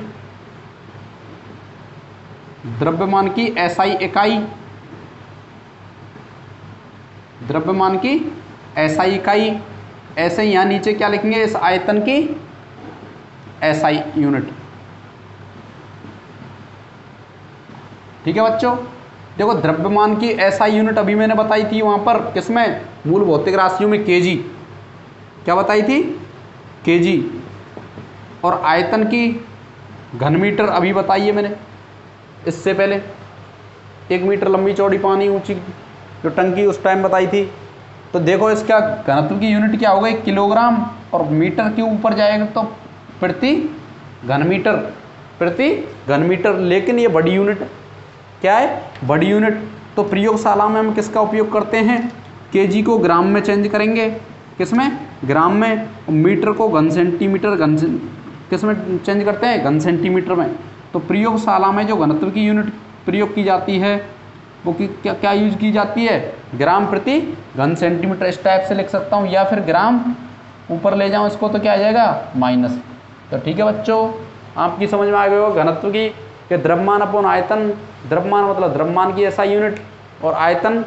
द्रव्यमान की एसआई इकाई, द्रव्यमान की एसआई इकाई। ऐसे ही यहाँ नीचे क्या लिखेंगे? इस आयतन की एसआई यूनिट। ठीक है बच्चों, देखो द्रव्यमान की एसआई यूनिट अभी मैंने बताई थी वहां पर, किसमें? मूल भौतिक राशियों में केजी। क्या बताई थी? केजी। और आयतन की घन मीटर अभी बताई है मैंने इससे पहले। 1 मीटर लंबी चौड़ी पानी ऊंची जो टंकी उस टाइम बताई थी। तो देखो इसका घनत्व की यूनिट क्या होगा? 1 किलोग्राम, और मीटर के ऊपर जाएगा तो प्रति घन मीटर, प्रति घन मीटर। लेकिन ये बड़ी यूनिट क्या है? बड़ी यूनिट। तो प्रयोगशाला में हम किसका उपयोग करते हैं? केजी को ग्राम में चेंज करेंगे। किसमें? ग्राम में। मीटर को घन सेंटीमीटर, किस में चेंज करते हैं? घन सेंटीमीटर में। तो प्रयोगशाला में जो घनत्व की यूनिट प्रयोग की जाती है वो क्या क्या यूज की जाती है? ग्राम प्रति घन सेंटीमीटर। इस टाइप से लिख सकता हूँ, या फिर ग्राम ऊपर ले जाऊँ इसको तो क्या आ जाएगा? माइनस। तो ठीक है बच्चों, आपकी समझ में आ गए हो घनत्व की कि द्रव्यमान अपॉन आयतन। द्रव्यमान मतलब द्रव्यमान की एसआई यूनिट, और आयतन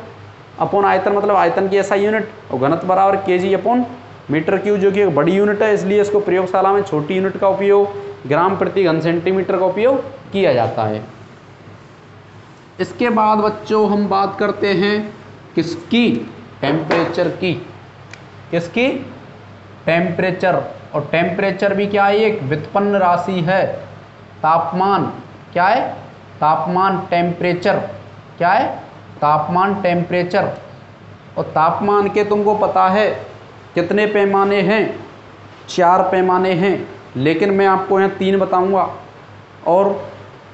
अपॉन आयतन मतलब आयतन की एसआई यूनिट, और घनत्व बराबर केजी अपॉन मीटर क्यूब, जो कि एक बड़ी यूनिट है, इसलिए इसको प्रयोगशाला में छोटी यूनिट का उपयोग ग्राम प्रति घन सेंटीमीटर का उपयोग किया जाता है। इसके बाद बच्चों हम बात करते हैं किसकी? टेम्परेचर की। किसकी? टेम्परेचर। और टेम्परेचर भी क्या है? एक व्युत्पन्न राशि है। तापमान क्या है? तापमान। टेम्परेचर क्या है? तापमान, टेम्परेचर। और तापमान के तुमको पता है कितने पैमाने हैं? 4 पैमाने हैं, लेकिन मैं आपको यहाँ 3 बताऊँगा, और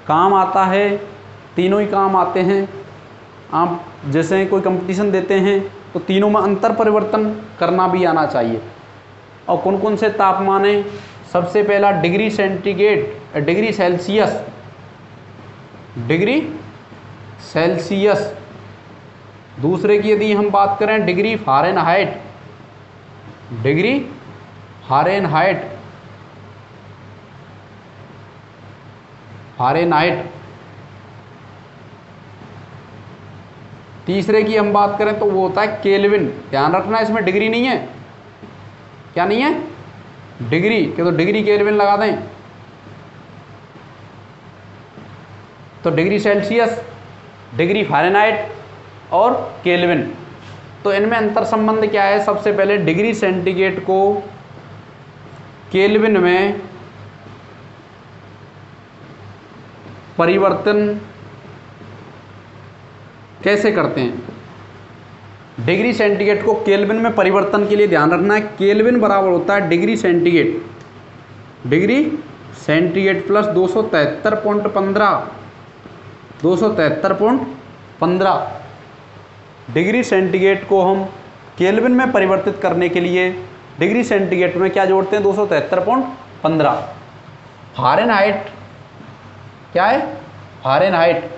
काम आता है, तीनों ही काम आते हैं। आप जैसे कोई कंपटीशन देते हैं तो तीनों में अंतर परिवर्तन करना भी आना चाहिए। और कौन कौन से तापमान हैं? सबसे पहला degree centigrade, degree Celsius, degree Celsius. दूसरे की यदि हम बात करें degree Fahrenheit, degree Fahrenheit, Fahrenheit. तीसरे की हम बात करें तो वो होता है केल्विन। ध्यान रखना इसमें डिग्री नहीं है। क्या नहीं है? डिग्री के, तो डिग्री केल्विन लगा दें। तो डिग्री सेल्सियस, डिग्री फ़ारेनहाइट और केल्विन। तो इनमें अंतर संबंध क्या है? सबसे पहले डिग्री सेंटीग्रेड को केल्विन में परिवर्तन कैसे करते हैं? डिग्री सेंटीग्रेड को केल्विन में परिवर्तन के लिए ध्यान रखना है, केल्विन बराबर होता है degree centigrade, degree centigrade plus 273.15, 273.15। Degree centigrade को हम केल्विन में परिवर्तित करने के लिए डिग्री सेंटीग्रेड में क्या जोड़ते हैं? 273.15। फ़ारेनहाइट क्या है? फ़ारेनहाइट।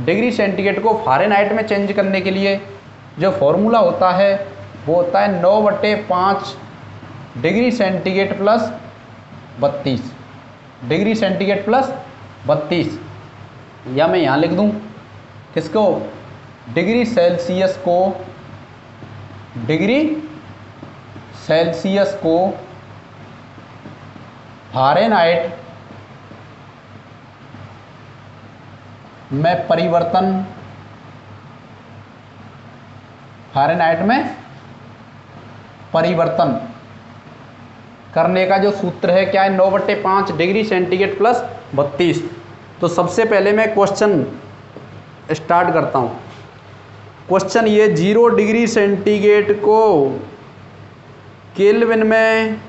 डिग्री सेंटीग्रेड को फ़ारेनहाइट में चेंज करने के लिए जो फॉर्मूला होता है वो होता है 9/5 degree centigrade plus 32, degree centigrade plus 32। या मैं यहाँ लिख दूँ किसको? डिग्री सेल्सियस को, डिग्री सेल्सियस को फ़ारेनहाइट में परिवर्तन, फ़ारेनहाइट में परिवर्तन करने का जो सूत्र है क्या है, 9/5 डिग्री सेंटीग्रेड प्लस 32। तो सबसे पहले मैं क्वेश्चन स्टार्ट करता हूँ। क्वेश्चन ये 0 डिग्री सेंटीग्रेड को केल्विन में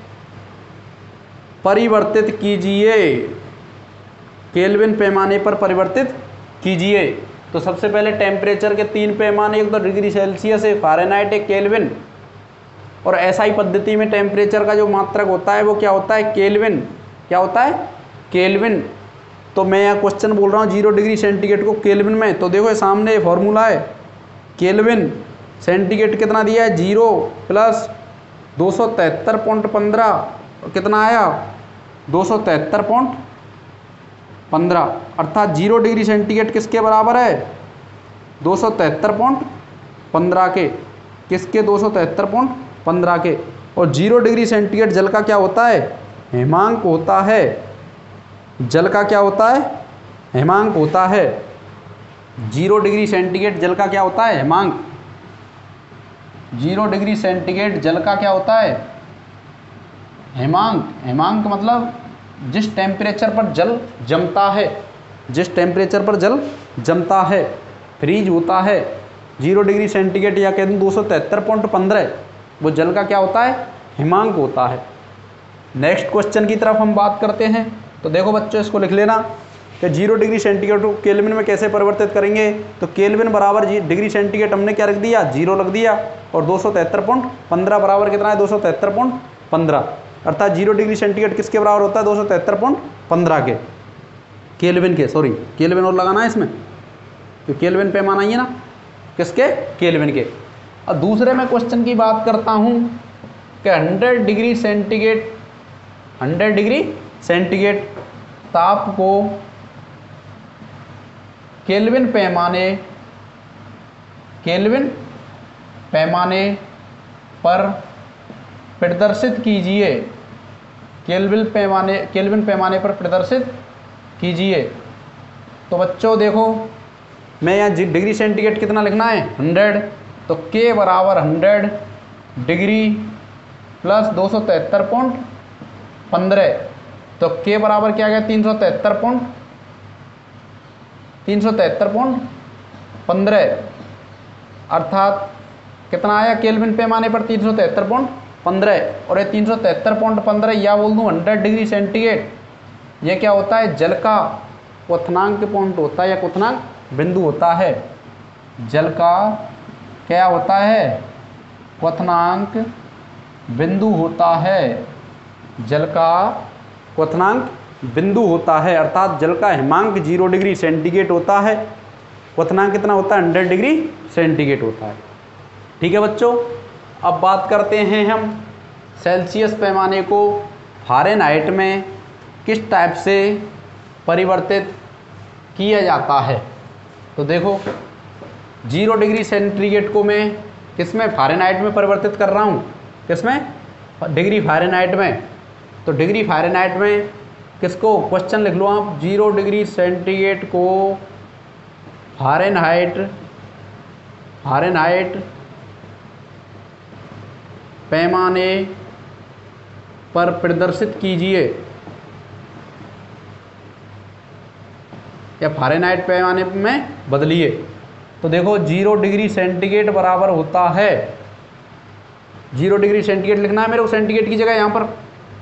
परिवर्तित कीजिए, केल्विन पैमाने पर परिवर्तित कीजिए। तो सबसे पहले टेम्परेचर के 3 पैमाने, एक तो डिग्री सेल्सियस है, फ़ारेनहाइट है, केल्विन। और एसआई पद्धति में टेम्परेचर का जो मात्रक होता है वो क्या होता है, केल्विन। क्या होता है, केल्विन। तो मैं यहाँ क्वेश्चन बोल रहा हूँ 0 डिग्री सेंटीग्रेड को केल्विन में। तो देखो सामने फॉर्मूला है, केल्विन सेंटीग्रेड कितना दिया है, 0 प्लस 273.15 कितना आया, 273.15। अर्थात 0 डिग्री सेंटीग्रेड किसके बराबर है, 273.15 के। किसके, 273.15 के। और 0 डिग्री सेंटीग्रेड जल का क्या होता है, हिमांक होता है। जल का क्या होता है, हिमांक होता है। 0 डिग्री सेंटीग्रेड जल का क्या होता है, हिमांक। 0 डिग्री सेंटीग्रेड जल का क्या होता है, हिमांक। हिमांक मतलब जिस टेम्परेचर पर जल जमता है, जिस टेम्परेचर पर जल जमता है, फ्रीज होता है। 0 डिग्री सेंटीग्रेड या कह दूँ 273.15, वो जल का क्या होता है, हिमांक होता है। नेक्स्ट क्वेश्चन की तरफ हम बात करते हैं। तो देखो बच्चों इसको लिख लेना कि 0 डिग्री सेंटीग्रेड को केल्विन में कैसे परिवर्तित करेंगे। तो केल्विन बराबर डिग्री सेंटीग्रेड हमने क्या रख दिया, 0 रख दिया। और 273.15 बराबर कितना है, 273.15। अर्थात 0 डिग्री सेंटीग्रेड किसके बराबर होता है, 273.15 के, केल्विन के। सॉरी, केल्विन और लगाना है इसमें, तो केल्विन पैमाना ही है ना, किसके, केल्विन के। और दूसरे में क्वेश्चन की बात करता हूँ कि 100 डिग्री सेंटीग्रेड, 100 डिग्री सेंटीग्रेड ताप को केल्विन पैमाने, केल्विन पैमाने पर प्रदर्शित कीजिए, केल्विन पैमाने पर प्रदर्शित कीजिए। तो बच्चों देखो मैं यहाँ डिग्री सेंटीग्रेड कितना लिखना है, 100। तो के बराबर 100 डिग्री प्लस 273.15। तो के बराबर क्या गया, 373.15। अर्थात कितना आया केल्विन पैमाने पर, 373.15। और ये 373.15 या बोल दूँ 100 डिग्री सेंटीग्रेड, ये क्या होता है, जल का क्वथनांक पॉइंट होता है या क्वथनांक बिंदु होता है। जल का क्या होता है, क्वथनांक बिंदु होता है। जल का क्वथनांक बिंदु होता है। अर्थात जल का हिमांक 0 डिग्री सेंटीग्रेड होता है, क्वथनांक कितना होता है, 100 डिग्री सेंटीग्रेड होता है। ठीक है बच्चों, अब बात करते हैं हम सेल्सियस पैमाने को फ़ारेनहाइट में किस टाइप से परिवर्तित किया जाता है। तो देखो 0 डिग्री सेंटीग्रेड को मैं किस में, फ़ारेनहाइट में परिवर्तित कर रहा हूँ, किस में, डिग्री फ़ारेनहाइट में। तो डिग्री फ़ारेनहाइट में किसको, क्वेश्चन लिख लो आप, 0 डिग्री सेंटीग्रेड को फ़ारेनहाइट पैमाने पर प्रदर्शित कीजिए, या फ़ारेनहाइट पैमाने में बदलिए। तो देखो 0 डिग्री सेंटीग्रेड बराबर होता है, 0 डिग्री सेंटीग्रेड लिखना है मेरे को सेंटीग्रेड की जगह यहाँ पर।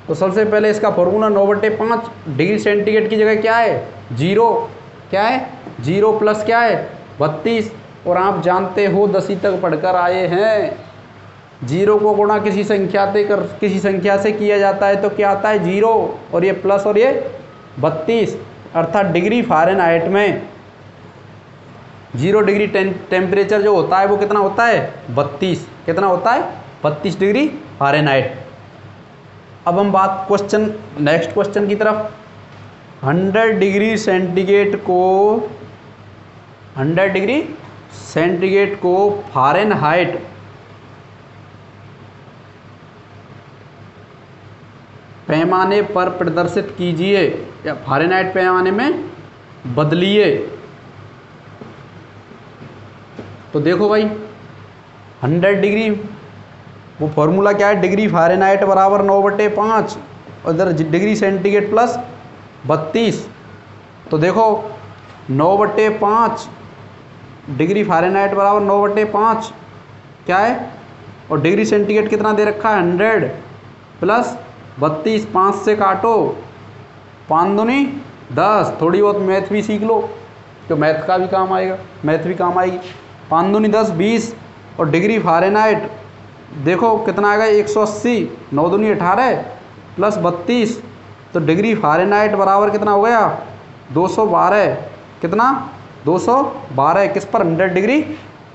तो सबसे पहले इसका फॉर्मूला 9/5 डिग्री सेंटीग्रेड की जगह क्या है, 0। क्या है, 0 प्लस क्या है, 32। और आप जानते हो 10वीं तक पढ़कर आए हैं, 0 को गुणा किसी संख्या से किया जाता है तो क्या आता है, 0। और ये प्लस और ये 32। अर्थात डिग्री फ़ारेनहाइट में 0 डिग्री टेम्परेचर जो होता है वो कितना होता है, 32। कितना होता है, 32 डिग्री फ़ारेनहाइट। अब हम बात नेक्स्ट क्वेश्चन की तरफ। 100 डिग्री सेंटीग्रेड को फ़ारेनहाइट पैमाने पर प्रदर्शित कीजिए, या फ़ारेनहाइट पैमाने में बदलिए। तो देखो भाई 100 डिग्री वो फॉर्मूला क्या है, डिग्री फ़ारेनहाइट बराबर 9/5 और इधर डिग्री सेंटीग्रेड प्लस 32। तो देखो 9/5 डिग्री फ़ारेनहाइट बराबर 9/5 क्या है, और डिग्री सेंटीग्रेड कितना दे रखा है 100 प्लस 32, 5 से काटो 5 दूनी 10। थोड़ी बहुत मैथ भी सीख लो तो मैथ का भी काम आएगा, मैथ भी काम आएगी। 5 दूनी 10 20 और डिग्री फ़ारेनहाइट देखो कितना आ गया 180, 9 दूनी 18 प्लस 32, तो डिग्री फ़ारेनहाइट बराबर कितना हो गया 212। कितना 212 किस पर 100 डिग्री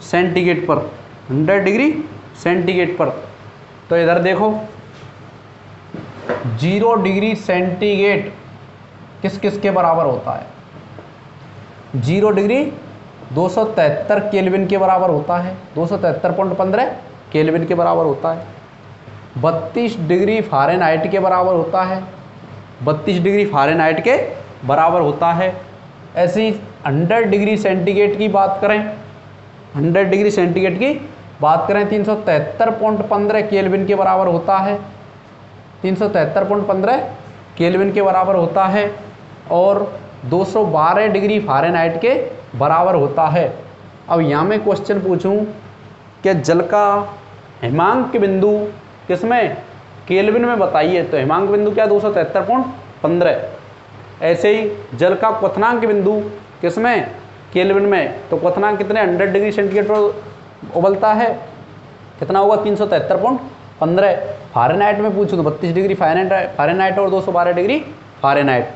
सेंटीग्रेड पर, 100 डिग्री सेंटीग्रेड पर। तो इधर देखो 0 डिग्री सेंटीग्रेड किस किस के बराबर होता है, 0 डिग्री 273 केल्विन के बराबर होता है, 273.15 केल्विन के बराबर होता है। 32 डिग्री फ़ारेनहाइट के बराबर होता है, 32 डिग्री फ़ारेनहाइट के बराबर होता है। ऐसे ही 100 डिग्री सेंटीग्रेड की बात करें, 100 डिग्री सेंटीग्रेड की बात करें 373.15 केल्विन के बराबर होता है, 373.15 केल्विन के बराबर होता है और 212 डिग्री फ़ारेनहाइट के बराबर होता है। अब यहाँ मैं क्वेश्चन पूछूं कि जल का हिमांक बिंदु किसमें, केल्विन में बताइए, तो हिमांक बिंदु क्या 273.15। ऐसे ही जल का क्वथनांक बिंदु किसमें, केल्विन में, तो क्वथनांक कितने 100 डिग्री सेंटीग्रेड पर उबलता है, कितना होगा 373.15। फ़ारेनहाइट में पूछूं तो 32 डिग्री फ़ारेनहाइट और 212 डिग्री फ़ारेनहाइट।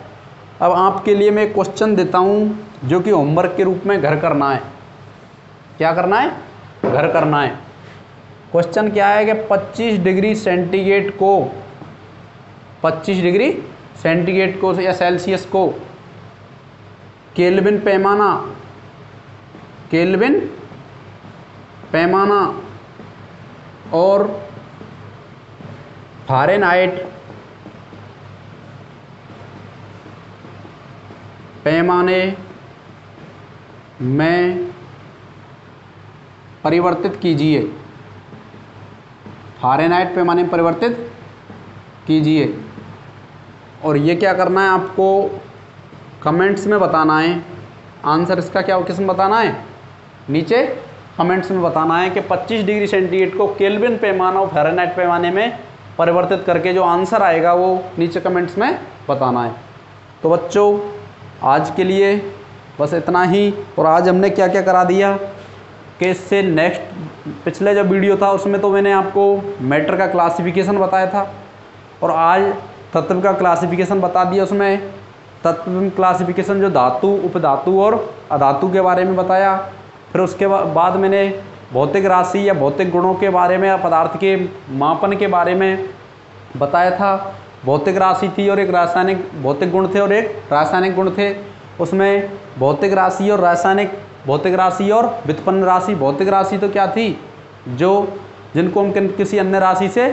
अब आपके लिए मैं क्वेश्चन देता हूं जो कि होमवर्क के रूप में घर करना है। क्या करना है, घर करना है। क्वेश्चन क्या है कि 25 डिग्री सेंटीग्रेड को, 25 डिग्री सेंटीग्रेड को या सेल्सियस को केल्विन पैमाना, केल्विन पैमाना और फ़ारेनहाइट पैमाने में परिवर्तित कीजिए, फ़ारेनहाइट पैमाने में परिवर्तित कीजिए। और ये क्या करना है आपको कमेंट्स में बताना है, आंसर इसका क्या किस में बताना है, नीचे कमेंट्स में बताना है कि 25 डिग्री सेंटीग्रेड को केल्विन पैमाना और फ़ारेनहाइट पैमाने में परिवर्तित करके जो आंसर आएगा वो नीचे कमेंट्स में बताना है। तो बच्चों आज के लिए बस इतना ही। और आज हमने क्या क्या करा दिया कि इससे नेक्स्ट पिछले जो वीडियो था उसमें तो मैंने आपको मैटर का क्लासिफिकेशन बताया था और आज तत्व का क्लासिफिकेशन बता दिया। उसमें तत्व क्लासिफिकेशन जो धातु, उपधातु और अधातु के बारे में बताया। फिर उसके बाद मैंने भौतिक राशि या भौतिक गुणों के बारे में या पदार्थ के मापन के बारे में बताया था। भौतिक राशि थी और एक रासायनिक, भौतिक गुण थे और एक रासायनिक गुण थे। उसमें भौतिक राशि और रासायनिक, भौतिक राशि और व्युत्पन्न राशि। भौतिक राशि तो क्या थी, जो जिनको हम किसी अन्य राशि से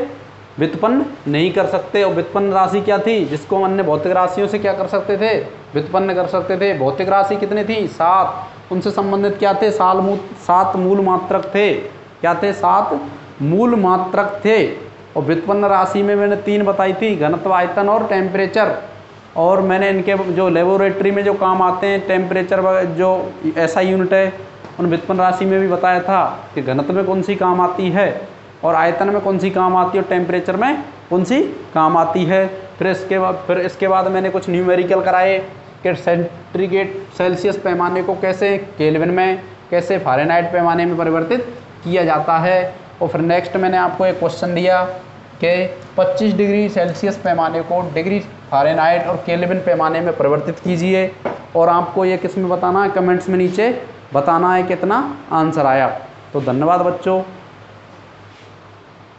व्युत्पन्न नहीं कर सकते, और व्युत्पन्न राशि क्या थी, जिसको हम अन्य भौतिक राशियों से क्या कर सकते थे, व्युत्पन्न कर सकते थे। भौतिक राशि कितनी थी, 7। उनसे संबंधित क्या थे, 7 मूल मात्रक थे। क्या थे, 7 मूल मात्रक थे। और व्युत्पन्न राशि में मैंने 3 बताई थी, घनत्व, आयतन और टेम्परेचर। और मैंने इनके जो लेबोरेटरी में जो काम आते हैं, टेम्परेचर जो ऐसा यूनिट है, उन व्युत्पन्न राशि में भी बताया था कि घनत्व में कौन सी काम आती है और आयतन में कौन सी काम आती है और टेम्परेचर में कौन सी काम आती है। फिर इसके बाद मैंने कुछ न्यूमेरिकल कराए कि सेंटीग्रेड सेल्सियस पैमाने को कैसे केल्विन में, कैसे फ़ारेनहाइट पैमाने में परिवर्तित किया जाता है। और फिर नेक्स्ट मैंने आपको एक क्वेश्चन दिया कि 25 डिग्री सेल्सियस पैमाने को डिग्री फ़ारेनहाइट और केल्विन पैमाने में परिवर्तित कीजिए। और आपको ये किस में बताना है, कमेंट्स में नीचे बताना है कितना आंसर आया। तो धन्यवाद बच्चों।